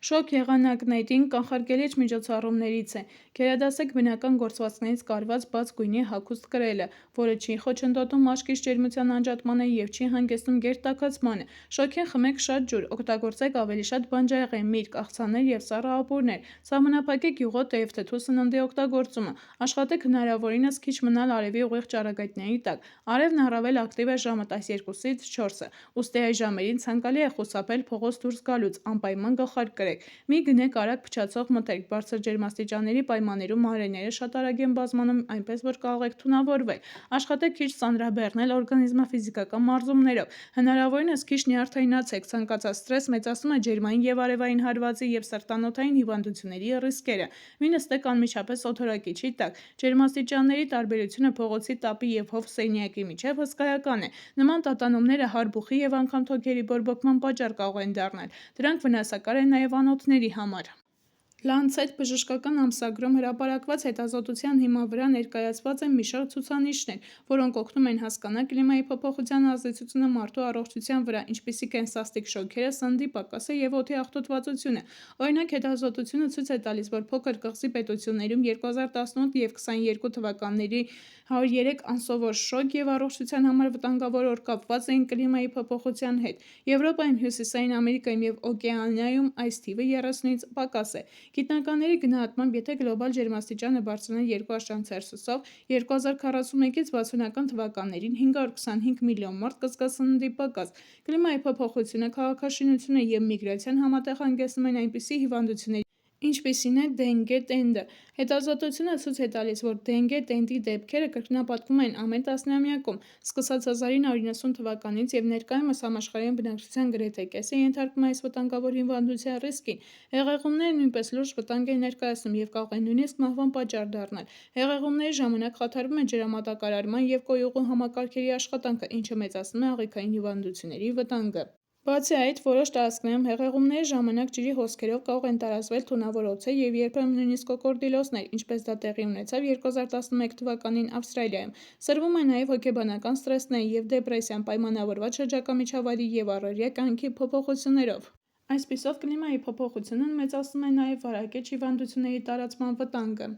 Speaker 1: Շոկ եղանակներին կանխարգելիչ միջոցառումներից է. գերադասեք բնական գործվածքներից կարված բաց գույնի հագուստ կրելը, որը չի խոչընդոտում մաշկից ջերմության անջատմանը և չի հանգեցնում գերտաքացմանը։ Շոկին խմեք շատ ջուր, օգտագործեք ավելի շատ բանջարեղեն, միրգ, աղցաններ և սառը ապուրներ։ Սահմանափակեք յուղոտ և թթու սննդի օգտագործումը։ Աշխատեք հնարավորինս քիչ մնալ արևի ուղիղ ճառագայթների տակ։ Արևն առավել ակտիվ է ժամը 12-ից 4-ը, ուստի այս ժամերին ցանկալի է խուսափել փողոց դուրս գալուց, անպայման գլխարկ կրեք։ Մի գնեք արագ փչացող մթերք։ Բարձր ջերմաստիճանների պայմաններում մանրէները շատ արագ են բազմանում, այնպես որ կարող եք թունավորվել։ Աշխատեք քիչ ծանրաբեռնել օրգանիզմը ֆիզիկական մարզումներով։ Հնարավորինս քիչ նյարդայնացեք։ Ցանկացած սթրես մեծացնում է ջերմային և արևային հարվածի և սրտանոթային հիվանդությունների ռիսկերը։ Մի նստեք անմիջապես օդորակիչի տակ։ Ջերմաստիճանների տարբերությունը փողոցի տապի և հով սենյակի միջև հսկայական է։ Նման տատանումները հարբուխի և անգամ թոքերի բորբոքման պատճառ կարող են դառնալ։ Դրանք վնասակար են նաև անոթների համար։ Lancet բժշկական ամսագրում հրապարակված հետազոտության հիման վրա ներկայացված են մի շարք ցուցանիշներ, որոնք օգնում են հասկանալ կլիմայի փոփոխության ազդեցությունը մարդու առողջության վրա, ինչպիսիք են սաստիկ շոկերը, սննդի պակասը և օդի աղտոտվածությունը։ Օրինակ, հետազոտությունը ցույց է տալիս, որ փոքր կղզի պետություններում 2018 և 2022 թվականների 103 անսովոր շոկ և առողջության համար վտանգավոր օր կապված էին կլիմայի փոփոխության հետ։ Եվրոպայում, Հյուսիսային Ամերիկայում և Օկեանիայում այս թիվը 30-ից պակաս է։ Գիտնականների գնահատմամբ, եթե գլոբալ ջերմաստիճանը բարձրանա 2 աստիճան Ցելսիուսով, 2041-ից 60-ական թվականներին 525 միլիոն մարդ կզգա պակաս։ Կլիմայի փոփոխությունը, քաղաքաշինությունը և միգրացիան համատեղ հանգեցնում են այնպիսի հիվանդությունների, ինչպիսին է դենգե տենդը։ Հետազոտությունը ցույց է տալիս, որ դենգե տենդի դեպքերը կրկնապատկվում են ամեն տասնամյակում, սկսած 1990 թվականից և ներկայումս համաշխարհային բնակչության գրեթե կեսը ենթարկվում է այս վտանգավոր հիվանդության ռիսկին։ Հեղեղումները նույնպես լուրջ վտանգ են ներկայացնում և կարող են նույնիսկ մահվան պատճառ դառնալ։ Հեղեղումների ժամանակ խաթարվում է ջրամատակարարման և կոյուղու համակարգերի աշխատանքը, ինչը մեծացնում է աղիքային հիվանդությունների վտանգը։ Բացի այդ, որոշ տարածքներում հեղեղումների ժամանակ ջրի հոսքերով կարող են տարածվել թունավոր օձեր և երբեմն նույնիսկ կոկորդիլոզներ, ինչպես դա տեղի ունեցավ 2011 թվականին Ավստրալիայում։ Սրվում է նաև հոգեբանական սթրեսների և դեպրեսիան, պայմանավորված շրջակա միջավայրի և առօրյա կյանքի փոփոխություններով։ Այսպիսով, կլիմայի փոփոխությունն մեծացնում է նաև վարակիչ հիվանդությունների տարածման վտանգը։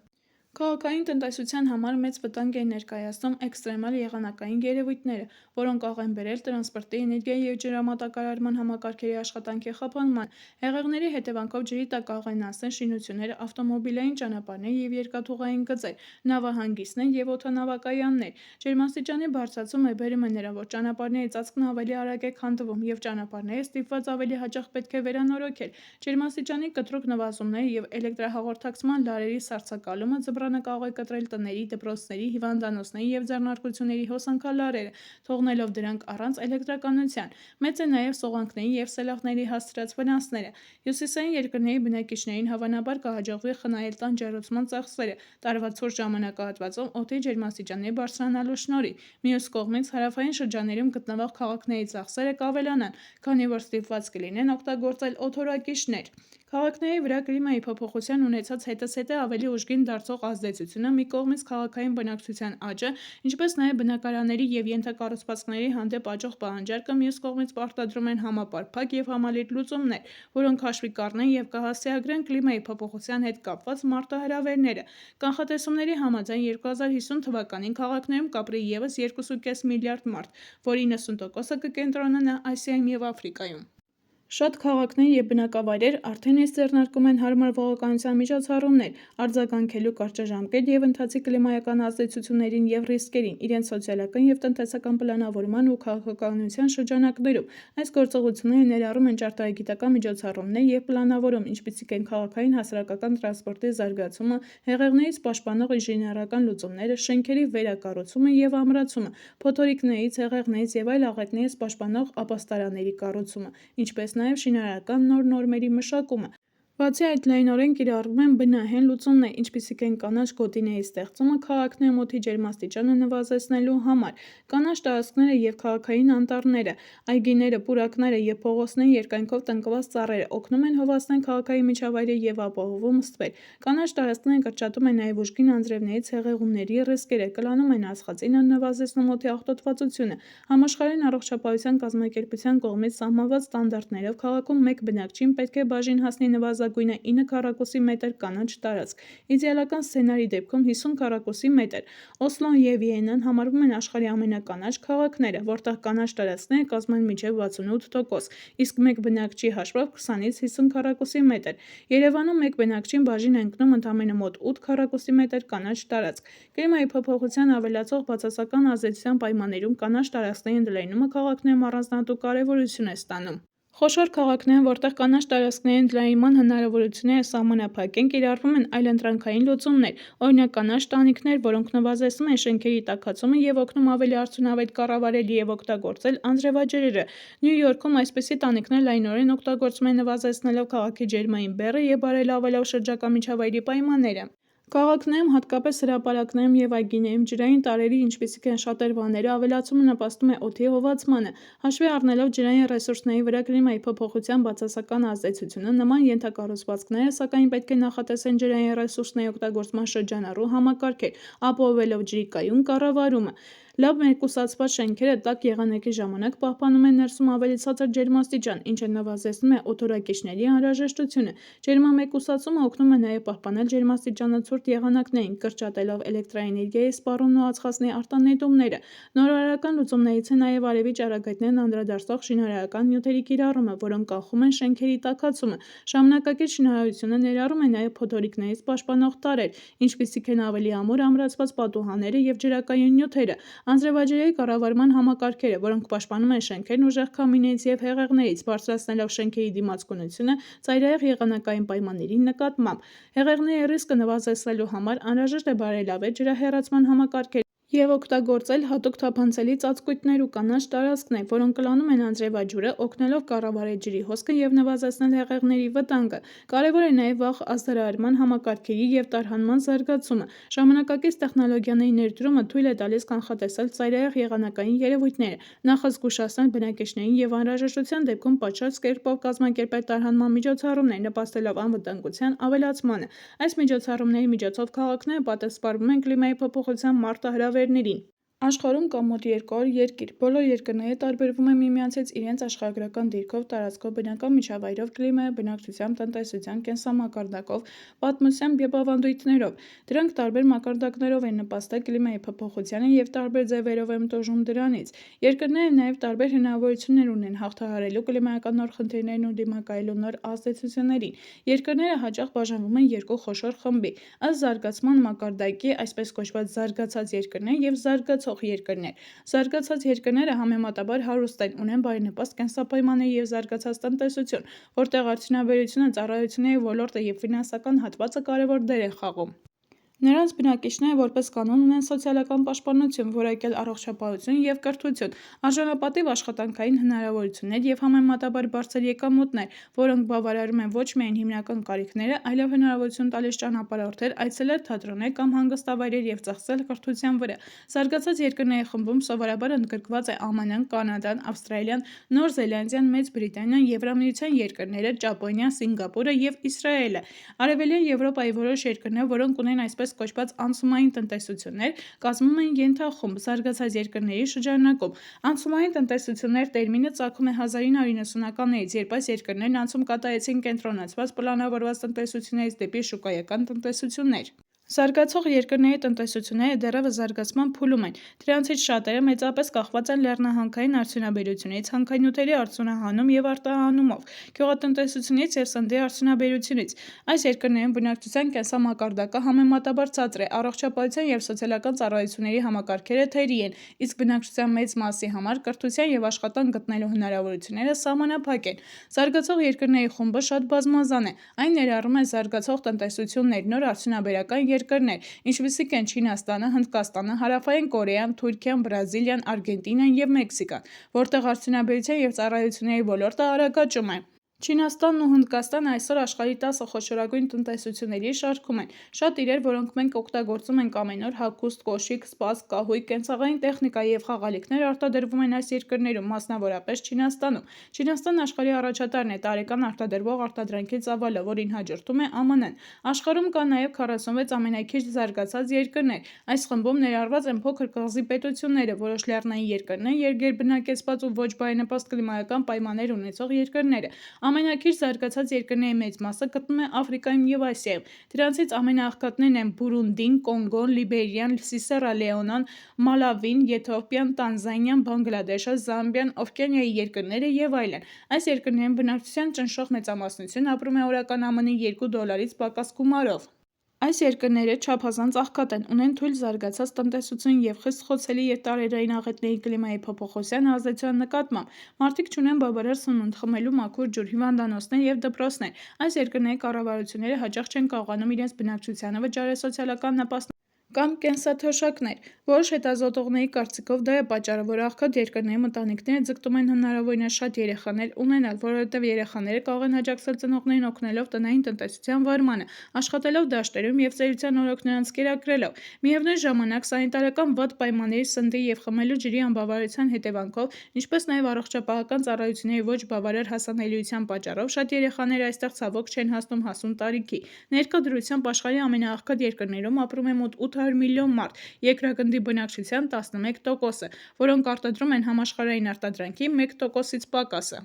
Speaker 1: Քաղաքային տնտեսության համար մեծ վտանգ են ներկայացնում էքստրեմալ եղանակային երևույթները, որոնք կարող են բերել տրանսպորտի, էներգիայի և ջրամատակարարման համակարգերի աշխատանքի խափանման։ Հեղեղների հետևանքով ջրի տակ կարող են անցնել շինություններ, ավտոմոբիլային ճանապարհներ և երկաթուղային գծեր, նավահանգիստներ և օդանավակայաններ։ Ջերմաստիճանի բարձրացումը բերում է նրան, որ ճանապարհների ծածկն ավելի արագ է քանդվում, և ճանապարհները ստիպված ավելի հաճախ պետք է վերանորոգել։ Ջերմաստիճանի կտրուկ նվազումները և էլեկտրահաղորդակցման լարերի սառցակալումը ձմռանը կարող է կտրել տների, դպրոցների, հիվանդանոցների և ձեռնարկությունների հոսանքալարերը, թողնելով դրանք առանց էլեկտրականության։ Մեծ է նաև սողանքների և սելավների հասցրած վնասները։ Հյուսիսային երկրների բնակիչներին հավանաբար կհաջողվի խնայել տան ջեռուցման ծախսերը տարվա ցուրտ ժամանակահատվածում օդի ջերմաստիճանների բարձրանալու շնորհիվ։ Մյուս կողմից, հարավային շրջաններում գտնվող քաղաքների ծախսերը կավելանան, քանի որ ստիպված կլինեն օգտագործել օդորակիչներ։ Քաղաքների վրա կլիմայի փոփոխության ունեցած հետզհետե ավելի ուժգին դարձող ազդեցությունը մի կողմից քաղաքային բնակչության աճը, ինչպես նաև բնակարանների և ենթակառուցվածքների հանդեպ աճող պահանջարկը, մյուս կողմից պարտադրում են համապարփակ և համալիր լուծումներ, որոնք հաշվի կառնեն և կհասցեագրեն կլիմայի փոփոխության հետ կապված մարտահրավերները։ Կանխատեսումների համաձայն 2050 թվականին քաղաքներում կապրի ևս 2,5 միլիարդ մարդ, որի 90%-ը կկենտրոնանա Ասիայում և Աֆրիկայում։ Շատ քաղաքներ և բնակավայրեր արդեն իսկ ձեռնարկում են հարմար ոհականության միջոցառումներ՝ արձագանքելու կարճաժամկետ և ընթացիկ կլիմայական ազդեցություններին և ռիսկերին իրենց սոցիալական և տնտեսական պլանավորման ու քաղաքականության շրջանակներում։ Այս գործողությունները ներառում են ճարտարագիտական միջոցառումներ և պլանավորում, ինչպիսիք են քաղաքային հասարակական տրանսպորտի զարգացումը, հեղեղներից պաշտպանող ինժեներական լուծումները, շենքերի վերակառուցումը և ամրացումը, փոթորիկներից, հեղեղներից և այլ աղետներից պաշտպանող ապաստարանների կառուցումը, ինչպես նաև շինարարական նոր նորմերի մշակումը։ Բացի այդ, լայնորեն կիրառվում են բնահեն լուծումներ, ինչպիսիք են կանաչ գոտիների ստեղծումը քաղաքներում օդի ջերմաստիճանը նվազեցնելու համար, կանաչ տարածքները և քաղաքային անտառները, այգիները, պուրակները և փողոցների երկայնքով տնկված ծառերը օգնում են հովացնել քաղաքային միջավայրը և ապահովում ստվեր։ Կանաչ տարածքները կրճատում են նաև ուժգին անձրևներից հեղեղումների ռիսկերը, կլանում են ածխածինը, նվազեցնում օդի աղտոտվածությունը։ Համաշխարհային առողջապահության կազմակերպության կողմից սահմանված ստանդարտներով քաղաքում մեկ բնակչին պետք է բաժին հասնի նվազագույնը 9 քառակուսի մետր կանաչ տարածք, իդեալական սցենարի դեպքում 50 քառակուսի մետր։ Օսլոն և Վիեննան համարվում են աշխարհի ամենականաչ քաղաքները, որտեղ կանաչ տարածքները կազմում են մինչև 68%, իսկ մեկ բնակչի հաշվով 20-ից 50 քառակուսի մետր։ Երևանում մեկ բնակչին բաժին է ընկնում ընդամենը մոտ 8 քառակուսի մետր կանաչ տարածք։ Կլիմայի փոփոխության ավելացող բացասական ազդեցության պայմաններում կանաչ տարածքների ընդլայնումը քաղաքներում առանձնահատուկ կարևորություն է ստանում։ Խոշոր քաղաքներում, որտեղ կանաչ տարածքների ընդլայնման հնարավորությունները սահմանափակ են, կիրառվում են այլընտրանքային լուծումներ, օրինակ կանաչ տանիքներ, որոնք նվազեցնում են շենքերի տաքացումը և օգնում ավելի արդյունավետ կառավարել և օգտագործել անձրևաջրերը։ Նյու Յորքում այսպիսի տանիքներ լայնորեն օգտագործվում են նվազեցնելով քաղաքի ջերմային բեռը և բարելավելով շրջակա միջավայրի պայմանները։ Քաղաքներում, հատկապես հրապարակներում և այգիներում ջրային տարրերի, ինչպիսիք են շատրվանները, ավելացումը նպաստում է օդի հովացմանը։ Հաշվի առնելով ջրային ռեսուրսների վրա կլիմայի փոփոխության բացասական ազդեցությունը, նման ենթակառուցվածքները, սակայն, պետք է նախատեսեն ջրային ռեսուրսների օգտագործման շրջանառու համակարգեր՝ ապահովելով ջրի կայուն կառավարումը։ Լավ մեկուսացված շենքերը տաք եղանակի ժամանակ պահպանում են ներսում ավելի ցածր ջերմաստիճան, ինչը նվազեցնում է օդորակիչների անհրաժեշտությունը։ Ջերմամեկուսացումը օգնում է նաև պահպանել ջերմաստիճանը ցուրտ եղանակներին, կրճատելով էլեկտրաէներգիայի սպառումն ու ածխածնի արտանետումները։ Նորարարական լուծումներից է նաև արևի ճառագայթներն անդրադարձող շինարարական նյութերի կիրառումը, որոնք կանխում են շենքերի տաքացումը։ Ժամանակակից շինարարությունը ներառում է նաև փոթորիկներից պաշտպանող տարրեր, ինչպիսիք են ավելի ամուր ամրացված պատուհանները և ջրակայուն նյութերը, անձրևաջրերի կառավարման համակարգերը, որոնք պաշտպանում են շենքերն ուժեղ քամիներից և հեղեղներից, բարձրացնելով շենքերի դիմացկունությունը ծայրահեղ եղանակային պայմանների նկատմամբ։ Հեղեղների ռիսկը նվազեցնելու համար անհրաժեշտ է բարելավել ջրահեռացման համակարգերը և օգտագործել հատուկ թափանցելի ծածկույթներ ու կանաչ տարածքներ, որոնք կլանում են անձրևաջուրը, օգնելով կառավարել ջրի հոսքը և նվազեցնել հեղեղների վտանգը։ Կարևոր է նաև վաղ ազդարարման համակարգերի և տարհանման զարգացումը։ Ժամանակակից տեխնոլոգիաների ներդրումը թույլ է տալիս կանխատեսել ծայրահեղ եղանակային երևույթները, նախազգուշացնել բնակիչներին և անհրաժեշտության դեպքում պատշաճ կերպով կազմակերպել տարհանման միջոցառումներ, նպաստելով անվտանգության ավելացմանը։ Այս միջոցառումների միջոցով քաղաքները պատասխանվում են կլիմայի փոփոխության մարտահրավերներին։ Աշխարհում կա մոտ 200 երկիր։ Բոլոր երկրները տարբերվում են միմյանցից իրենց աշխարհագրական դիրքով, տարածքով, բնական միջավայրով, կլիմայով, բնակչությամբ, տնտեսությամբ, կենսամակարդակով, պատմությամբ և ավանդույթներով։ Դրանք տարբեր մակարդակներով են նպաստել կլիմայի փոփոխությանը և տարբեր ձևերով են տուժում դրանից։ Երկրները նաև տարբեր հնարավորություններ ունեն հաղթահարելու կլիմայական նոր խնդիրներն ու դիմակայելու նոր ազդեցություններին։ Երկրները հաճախ բաժանվում են երկու խոշոր խմբի՝ ըստ զարգացման մակարդակի, այսպես կոչված զարգացած երկրներ և զարգացող երկրներ։ Զարգացած երկրները համեմատաբար հարուստ են, ունեն բարենպաստ կենսապայմաններ և զարգացած տնտեսություն, որտեղ արդյունաբերությունը, ծառայությունների ոլորտը և ֆինանսական հատվածը կարևոր դեր են խաղում։ Նրանց բնակիչները որպես կանոն ունեն սոցիալական պաշտպանություն, որակյալ առողջապահություն և կրթություն, արժանապատիվ աշխատանքային հնարավորություններ և համեմատաբար բարձր եկամուտներ, որոնք բավարարում են ոչ միայն հիմնական կարիքները, այլև հնարավորություն տալիս ճանապարհորդել, այցելել թատրոններ կամ հանգստավայրեր և ծախսել կրթության վրա։ Զարգացած երկրների խմբում սովորաբար ընդգրկված է ԱՄՆ-ն, Կանադան, Ավստրալիան, Նոր Զելանդիան, Մեծ Բրիտանիան, Եվրամիության երկրները, Ճապոնիան, Սինգապուրը և Իսրայելը։ Արևելյան Եվրոպայի որոշ երկրներ, որոնք ունեն այսպես կոչված անցումային տնտեսություններ, կազմում են ենթախումբ զարգացած երկրների շրջանակում։ Անցումային տնտեսություններ տերմինը ծագում է 1990-ականներից, երբ այս երկրներն անցում կատարեցին կենտրոնացված, պլանավորված տնտեսություններից դեպի շուկայական տնտեսություններ։ Զարգացող երկրների տնտեսությունները դեռևս զարգացման փուլում են։ Դրանցից շատերը մեծապես կախված են լեռնահանքային արդյունաբերությունից, հանքանյութերի արդյունահանում և արտահանումով, գյուղատնտեսությունից և սննդի արդյունաբերությունից։ Այս երկրներում բնակչության կենսամակարդակը համեմատաբար ցածր է, առողջապահության և սոցիալական ծառայությունների համակարգերը թերի են, իսկ բնակչության մեծ մասի համար կրթության և աշխատանք գտնելու հնարավորությունները սահմանափակ են։ Զարգացող երկրների խումբը շատ բազմազան է։ Այն ներառում է զարգացող տնտեսություններ, նոր արդյունաբերական երկրներ, ինչպիսիք են Չինաստանը, Հնդկաստանը, Հարավային Կորեան, Թուրքիան, Բրազիլիան, Արգենտինան և Մեքսիկան, որտեղ արդյունաբերության և ծառայությունների ոլորտը արագաճում է։ Չինաստանն ու Հնդկաստանը այսօր աշխարհի 10 խոշորագույն տնտեսությունների շարքում են։ Շատ իրեր, որոնք մենք օգտագործում ենք ամեն օր, հագուստ, կոշիկ, սպասք, կահույք, կենցաղային տեխնիկա և խաղալիքներ արտադրվում են այս երկրներում, մասնավորապես Չինաստանում։ Չինաստանն աշխարհի առաջատարն է տարեկան արտադրվող արտադրանքի ծավալով, որին հաջորդում է ԱՄՆ-ն։ Աշխարհում կան նաև 46 ամենաքիչ զարգացած երկրներ։ Այս խմբում ներառված են փոքր կղզի պետությունները, որոշ լեռնային երկրներ, գերբնակեցված ու ոչ բարենպաստ կլիմայական պայմաններ ունեցող երկրները։ Ամենաքիչ զարգացած երկրների մեծ մասը գտնվում է Աֆրիկայում և Ասիայում։ Դրանցից ամենաաղքատներն են Բուրունդին, Կոնգոն, Լիբերիան, Սիերա Լեոնեն, Մալավին, Եթովպիան, Տանզանիան, Բանգլադեշը, Զամբիան, Օվկիանիայի երկրները և այլն։ Այս երկրներում բնակչության ճնշող մեծամասնությունն ապրում է օրական ԱՄՆ-ի $2-ից պակաս գումարով։ Այս երկրները չափազանց աղքատ են, ունեն թույլ զարգացած տնտեսություն և խիստ խոցելի և տարերային աղետների կլիմայի փոփոխության ազդեցության նկատմամբ։ Մարդիկ չունեն բավարար սնունդ, խմելու մաքուր ջուր, հիվանդանոցներ և դպրոցներ։ Այս երկրների կառավարությունները հաճախ չեն կարողանում իրենց բնակչությանը վճարել սոցիալական նպաստներ կամ կենսաթոշակներ։ Որոշ հետազոտողների կարծիքով դա է պատճառը, որ աղքատ երկրներում ընտանիքները ձգտում են հնարավորինս շատ երեխաներ ունենալ, որովհետև երեխաները կարող են աջակցել ծնողներին օգնելով տնային տնտեսության վարմանը, աշխատելով դաշտերում և ծերության օրոք նրանց կերակրելով։ Միևնույն ժամանակ, սանիտարական վատ պայմանների, սննդի և խմելու ջրի անբավարարության հետևանքով, ինչպես նաև առողջապահական ծառայությունների ոչ բավարար հասանելիության պատճառով, շատ երեխաներ այստեղ ցավոք չեն հասնում հասուն տարիքի։ Ներկա դրությամբ աշխարհի ամենաաղքատ երկրներում ապրում է մոտ 800 500 միլիոն մարդ, երկրագնդի բնակչության 11%-ը, որոնք արտադրում են համաշխարհային արտադրանքի 1%-ից պակասը։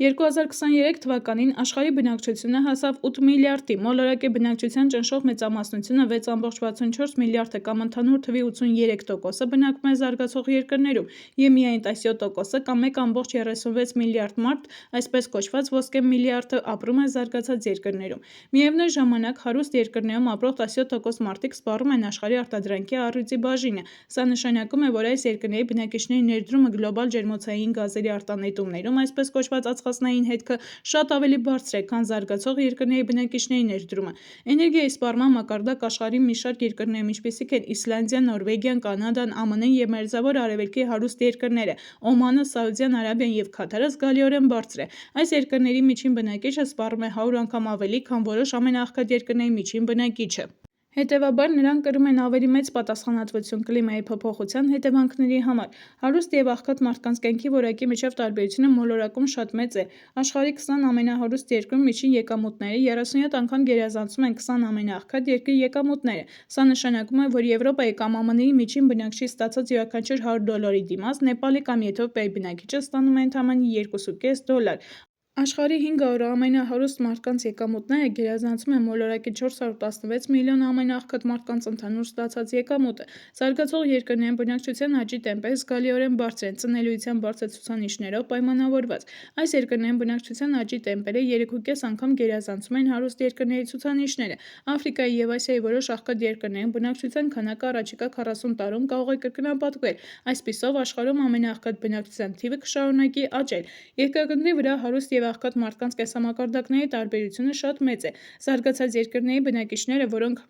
Speaker 1: 2023 թվականին աշխարհի բնակչությունը հասավ 8 միլիարդի, մոլորակի բնակչության ճնշող մեծամասնությունը 6,64 միլիարդ է կամ ընդհանուր թվի 83%-ը բնակվում է զարգացող երկրներում և միայն 17%-ը կամ 1,36 միլիարդ մարդ, այսպես կոչված ոսկե միլիարդը ապրում է զարգացած երկրներում։ Միևնույն ժամանակ հարուստ երկրներում ապրող 17% մարդիկ սպառում են աշխարհի արտադրանքի առյուծի բաժինը։ Սա նշանակում է, որ այս երկրների բնակիչների ներդրումը գլոբալ ջերմոցային գազերի արտանետումներում, այսպես կոչված ածխածնային հետքը, շատ ավելի բարձր է, քան զարգացող երկրների բնակիչների ներդրումը։ Էներգիայի սպառման մակարդակ աշխարհի մի շարք երկրներում, ինչպիսիք են Իսլանդիան, Նորվեգիան, Կանադան, ԱՄՆ-ն և Մերձավոր Արևելքի հարուստ երկրները, Օմանը, Սաուդյան Արաբիան և Քաթարը զգալիորեն բարձր է։ Այս երկրների միջին բնակիչը սպառում է 100 անգամ ավելի, քան որոշ ամենաաղքատ երկրների միջին բնակիչը։ Հետևաբար, նրանք կրում են ավելի մեծ պատասխանատվություն կլիմայի փոփոխության հետևանքների համար։ Հարուստ և աղքատ մարդկանց կյանքի որակի միջև տարբերությունը մոլորակում շատ մեծ է։ Աշխարհի 20 ամենահարուստ երկրում միջին եկամուտները 37 անգամ գերազանցում են 20 ամենաաղքատ երկրի եկամուտները։ Սա նշանակում է, որ Եվրոպայի կամ ԱՄՆ-ի միջին բնակչի ստացած յուրաքանչյուր $100 դիմաց Նեպալի կամ Եթովպիայի բնակիչը ստանում է ընդամենը $2.5։ Աշխարհի 500 ամենահարուստ մարդկանց եկամուտները գերազանցում են մոլորակի 416 միլիոն ամենաաղքատ մարդկանց ընդհանուր ստացած եկամուտը։ Զարգացող երկրներում բնակչության աճի տեմպերը զգալիորեն բարձր են, ծնելիության բարձր ցուցանիշներով պայմանավորված։ Այս երկրներում բնակչության աճի տեմպերը 3.5 անգամ գերազանցում են հարուստ երկրների ցուցանիշները։ Աֆրիկայի և Ասիայի որոշ աղքատ երկրներում բնակչության քանակը առաջիկա 40 տարում կարող է կրկնապատկվել։ Այսպիսով, աշխարհում ամենաաղքատ բնակչության թիվը կշարունակի աճել։ Երկրագնդի վրա հարուստ և աղքատ մարդկանց կենսամակարդակների տարբերությունը շատ մեծ է։ Զարգացած երկրների բնակիչները, որոնք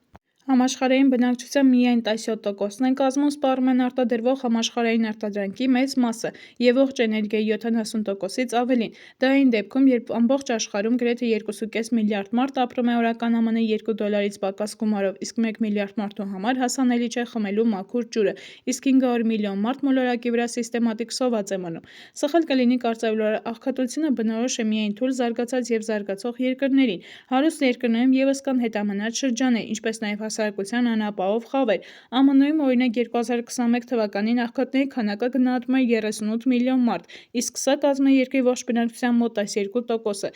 Speaker 1: համաշխարհային բնակչության միայն 17%-ն են կազմում, սպառում են արտադրվող համաշխարհային արտադրանքի մեծ մասը և ողջ էներգիայի 70%-ից ավելին։ Դա այն դեպքում, երբ ամբողջ աշխարհում գրեթե 2.5 միլիարդ մարդ ապրում է օրական ԱՄՆ $2-ից պակաս գումարով, իսկ 1 միլիարդ մարդու համար հասանելի չէ խմելու մաքուր ջուրը, իսկ 500 միլիոն մարդ մոլորակի վրա սիստեմատիկ սոված է մնում։ Սխալ կլինի կարծել, որ աղքատությունը բնորոշ է միայն թույլ զարգացած և զարգացող երկրներին։ Հարուստ երկրներում ևս կան հետամնաց շրջաններ, ինչպես նաև հասարակության անապահով խավեր։ ԱՄՆ-ում, օրինակ, 2021 թվականին աղքատների քանակը գնահատվում էր 38 միլիոն մարդ, իսկ սա կազմում է երկրի ողջ բնակչության մոտ 12%-ը։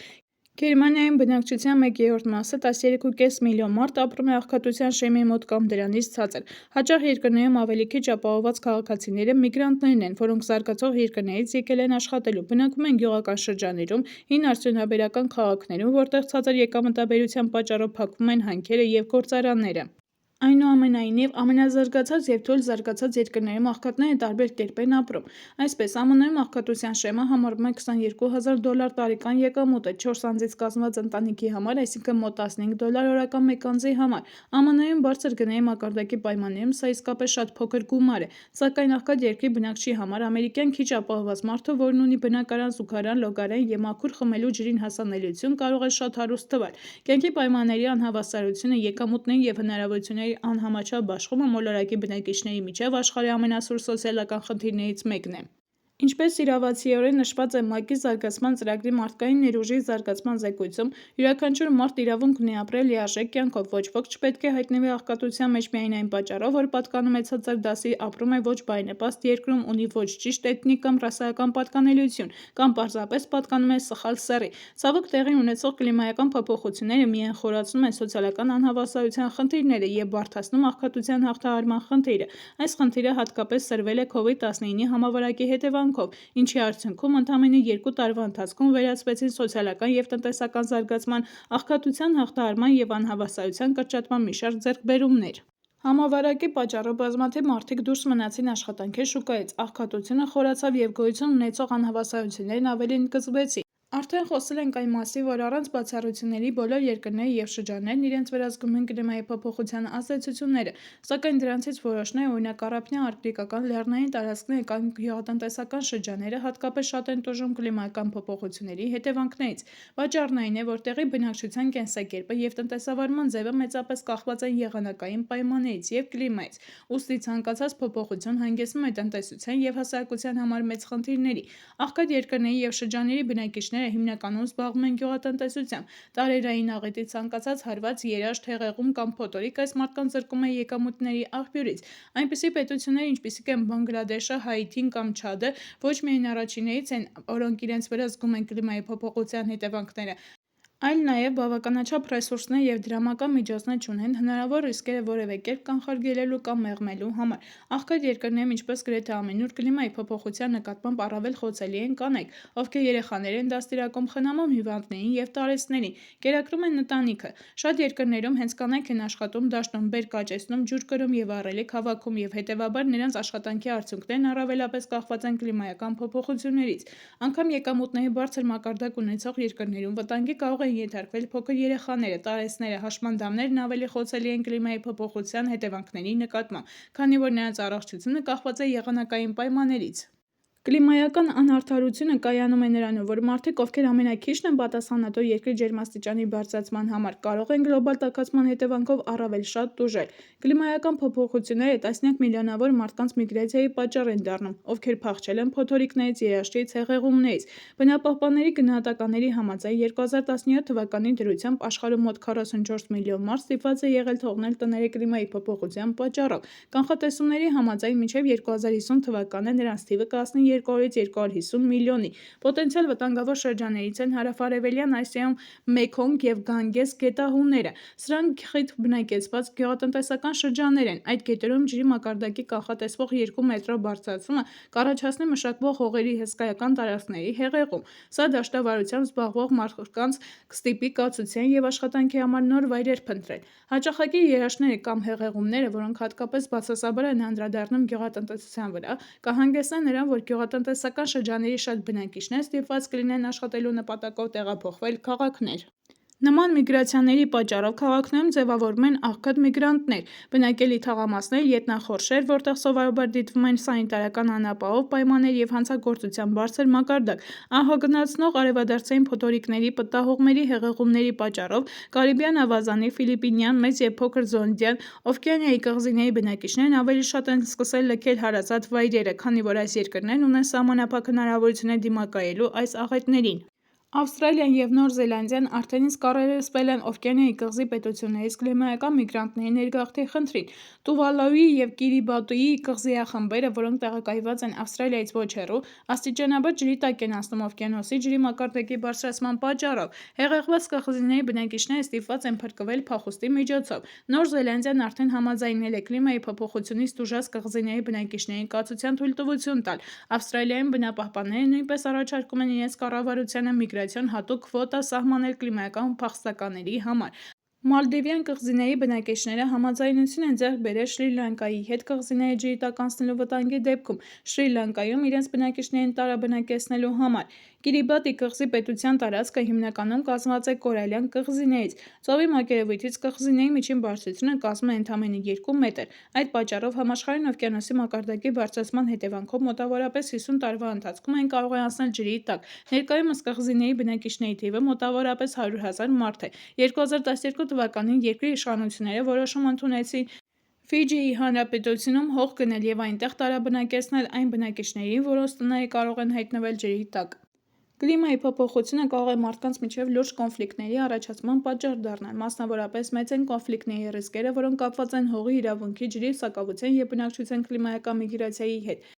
Speaker 1: Գերմանիայում բնակչության 1/3 մասը, 13.5 միլիոն մարդ, ապրում է աղքատության շեմի մոտ կամ դրանից ցածր։ Հաճախ երկրներում ավելի քիչ ապահովված քաղաքացիները միգրանտներն են, որոնք զարգացող երկրներից եկել են աշխատելու, բնակվում են գյուղական շրջաններում, հին արդյունաբերական քաղաքներում, որտեղ ցածր եկամտաբերության պատճառով փակվում են հանքերը և գործարանները։ Այնուամենայնիվ, ամենազարգացած և թույլ զարգացած երկրներում աղքատները տարբեր կերպ են ապրում։ Այսպես, ԱՄՆ-ում աղքատության շեմը համարվում է $22,000 տարեկան եկամուտը 4 անձից կազմված ընտանիքի համար, այսինքն մոտ $15 օրական մեկ անձի համար։ ԱՄՆ-ում բարձր գների մակարդակի պայմաններում սա իսկապես շատ փոքր գումար է, սակայն աղքատ երկրի բնակչի համար ամերիկյան քիչ ապահովված մարդը, որն ունի բնակարան, զուգարան, լոգարան և մաքուր խմելու ջրին հասանելիություն, կարող է շատ հարուստ թվալ։ Կյանքի պայմանների անհավասարությունը, եկամուտների և հնարավորությունների անհամաչափ բաշխումը մոլորակի բնակիչների միջև աշխարհի ամենասուր սոցիալական խնդիրներից մեկն է։ Ինչպես իրավացիորեն նշված է ՄԱԿ-ի զարգացման ծրագրի մարդկային ներուժի զարգացման զեկույցում, յուրաքանչյուր մարդ իրավունք ունի ապրել լիարժեք կյանքով, ոչ ոք չպետք է հայտնվի աղքատության մեջ միայն այն պատճառով, որ պատկանում է ցածր դասի, ապրում է ոչ բարենպաստ երկրում, ունի ոչ ճիշտ էթնիկ կամ ռասայական պատկանելիություն, կամ պարզապես պատկանում է սխալ սեռի։ Ցավոք, տեղի ունեցող կլիմայական փոփոխությունները միայն խորացնում են սոցիալական անհավասարության խնդիրները և բարդացնում աղքատության հաղթահարման խնդիրը։ Այս խնդիրը հատկապես սրվել է COVID-19-ի համավարակի հետևանքով, ինչի արդյունքում ընդամենը 2 տարվա ընթացքում վերացվեցին սոցիալական և տնտեսական զարգացման, աղքատության հաղթահարման և անհավասարության կրճատման մի շարք ձեռքբերումներ։ Համավարակի պատճառով բազմաթիվ մարդիկ դուրս մնացին աշխատանքի շուկայից, աղքատությունը խորացավ և գոյություն ունեցող անհավասարություններն ավելի ընդգծվեցին։ Արդեն խոսել ենք այն մասին, որ առանց բացառությունների բոլոր երկրները և շրջաններն իրենց վրա զգում են կլիմայի փոփոխության ազդեցությունները, սակայն դրանցից որոշները, օրինակ առափնյա արկտիկական լեռնային տարածքները կամ գյուղատնտեսական շրջանները, հատկապես շատ են տուժում կլիմայական փոփոխությունների հետևանքներից։ Պատճառն այն է, որ տեղի բնակչության կենսակերպը և տնտեսավարման ձևը մեծապես կախված են եղանակային պայմաններից և կլիմայից, ուստի ցանկացած փոփոխություն հանգեցնում է տնտեսության և հասարակության համար մեծ խնդիրների։ Աղքատ երկրների և շրջանների բնակիչները բնակիչները հիմնականում զբաղվում են գյուղատնտեսությամբ։ Տարերային աղետի ցանկացած հարված, երաշտ, հեղեղում կամ փոթորիկ այս մարդկանց զրկում է եկամուտների աղբյուրից։ Այնպիսի պետություններ, ինչպիսիք են Բանգլադեշը, Հայիթին կամ Չադը, ոչ միայն առաջիններից են, որոնք իրենց վրա զգում են կլիմայի փոփոխության հետևանքները, այլ նաև բավականաչափ ռեսուրսներ և դրամական միջոցներ չունեն հնարավոր ռիսկերը որևէ կերպ կանխարգելելու կամ մեղմելու համար։ Աղքատ երկրներում, ինչպես գրեթե ամենուր, կլիմայի փոփոխության նկատմամբ առավել խոցելի են կանայք, ովքեր երեխաներ են դաստիարակում, խնամում հիվանդներին և տարեցներին, կերակրում են ընտանիքը։ Շատ երկրներում հենց կանայք են աշխատում, դաշտում բերք աճեցնում, ջուր կրում և առելիք հավաքում և հետևաբար նրանց աշխատանքի արդյունքներն առավելապես կախված են կլիմայական փոփոխություններից։ Անգամ եկամուտների բարձր մակարդակ ունեցող երկրներում վտանգի կարող են ենթարկվել փոքր երեխաները, տարեցները, հաշմանդամներն ավելի խոցելի են կլիմայի փոփոխության հետևանքների նկատմամբ, քանի որ նրանց առողջությունը կախված է եղանակային պայմաններից։ Կլիմայական անարդարությունը կայանում է նրանով, որ մարդիկ, ովքեր ամենաքիչն են պատասխանատու երկրի ջերմաստիճանի բարձրացման համար, կարող են գլոբալ տաքացման հետևանքով առավել շատ տուժել։ Կլիմայական փոփոխությունները տասնյակ միլիոնավոր մարդկանց միգրացիայի պատճառ են դառնում, ովքեր փախչել են փոթորիկներից, երաշտից, հեղեղումներից։ Բնապահպանների գնահատականների համաձայն 2017 թվականի դրությամբ աշխարհում մոտ 44 միլիոն մարդ ստիպված է եղել թողնել տները կլիմայի փոփոխության պատճառով։ Կանխատեսումների համաձայն մինչև 2050 թվականը նրանց թիվը կհասնի 200-ից 250 միլիոնի։ Պոտենցիալ վտանգավոր շրջաններից են հարավարևելյան Ասիայում Մեքոնգ և Գանգես գետահունները։ Սրանք խիտ բնակեցված գյուղատնտեսական շրջաններ են։ Այդ գետերում ջրի մակարդակի կանխատեսվող 2 մետրով բարձրացումը կառաջացնի մշակվող հողերի հսկայական տարածքների հեղեղում։ Սա դաշտավարությամբ զբաղվող մարդկանց կստիպի կացության և աշխատանքի համար նոր վայրեր փնտրել։ Հաճախակի երաշտները կամ հեղեղումները, որոնք հատկապես բացասաբար են անդրադառնում գյուղատնտեսության վրա, կհանգեցնեն նրան, որ գյուղատնտեսական շրջանների շատ բնակիչներ ստիպված կլինեն աշխատելու նպատակով տեղափոխվել քաղաքներ։ Նման միգրացիաների պատճառով քաղաքներում ձևավորվում են աղքատ միգրանտներ, բնակելի թաղամասեր, ետնախորշեր, որտեղ սովորաբար դիտվում են սանիտարական անապահով պայմաններ և հանցագործության բարձր մակարդակ։ Ահագնացնող արևադարձային փոթորիկների, պտտահողմերի, հեղեղումների պատճառով Կարիբյան ավազանի, Ֆիլիպինյան, Մեծ և Փոքր Զոնդյան, Օվկիանիայի կղզիների բնակիչներն ավելի շատ են սկսել լքել հարազատ վայրերը, քանի որ այս երկրներն ունեն սահմանափակ հնարավորություններ դիմակայելու այս աղետներին։ Ավստրալիան և Նոր Զելանդիան արդեն իսկ առերեսվել են Օվկիանիայի կղզի պետություններից կլիմայական միգրանտների ներգաղթի խնդրին։ Տուվալուի և Կիրիբատիի կղզիախմբերը, որոնք տեղակայված են Ավստրալիայից ոչ հեռու, աստիճանաբար ջրի տակ են անցնում օվկիանոսի ջրի մակարդակի բարձրացման պատճառով։ Հեղեղված կղզիների բնակիչները ստիպված են փրկվել փախուստի միջոցով։ Նոր Զելանդիան արդեն համաձայնել է կլիմայի փոփոխությունից տուժած կղզիների բնակիչներին կացության թույլտվություն տալ։ Ավստրալիայում բնապահպանները նույնպես առաջարկում են իրենց կառավարությանը միգրացիոն հատուկ քվոտա սահմանել կլիմայական փախստականների համար։ Մալդիվյան կղզիների բնակիչները համաձայնություն են ձեռք բերել Շրի Լանկայի հետ կղզիները ջրի տակ անցնելու վտանգի դեպքում Շրի Լանկայում իրենց բնակիչներին տարաբնակեցնելու համար։ Կիրիբատի կղզի պետության տարածքը հիմնականում կազմված է կորալյան կղզիներից։ Ծովի մակերևույթից կղզիների միջին բարձրությունը կազմում է ընդամենը 2 մետր։ Այդ պատճառով համաշխարհային օվկիանոսի մակարդակի բարձրացման հետևանքով մոտավորապես 50 տարվա ընթացքում այն կարող է անցնել ջրի տակ։ Ներկայումս կղզիների բնակիչների թիվը մոտավորապես 100,000 մարդ է։ 2012 թվականին երկրի իշխանությունները որոշում ընդունեցին Ֆիջիի Հանրապետությունում հող գնել և այնտեղ տարաբնակեցնել այն բնակիչներին, որոնց տները կարող են հայտնվել ջրի տակ։ Կլիմայի փոփոխությունը կարող է մարդկանց միջև լուրջ կոնֆլիկտների առաջացման պատճառ դառնալ։ Մասնավորապես մեծ են կոնֆլիկտների ռիսկերը, որոնք կապված են հողի իրավունքի, ջրի սակավության և բնակչության կլիմայական միգրացիայի հետ։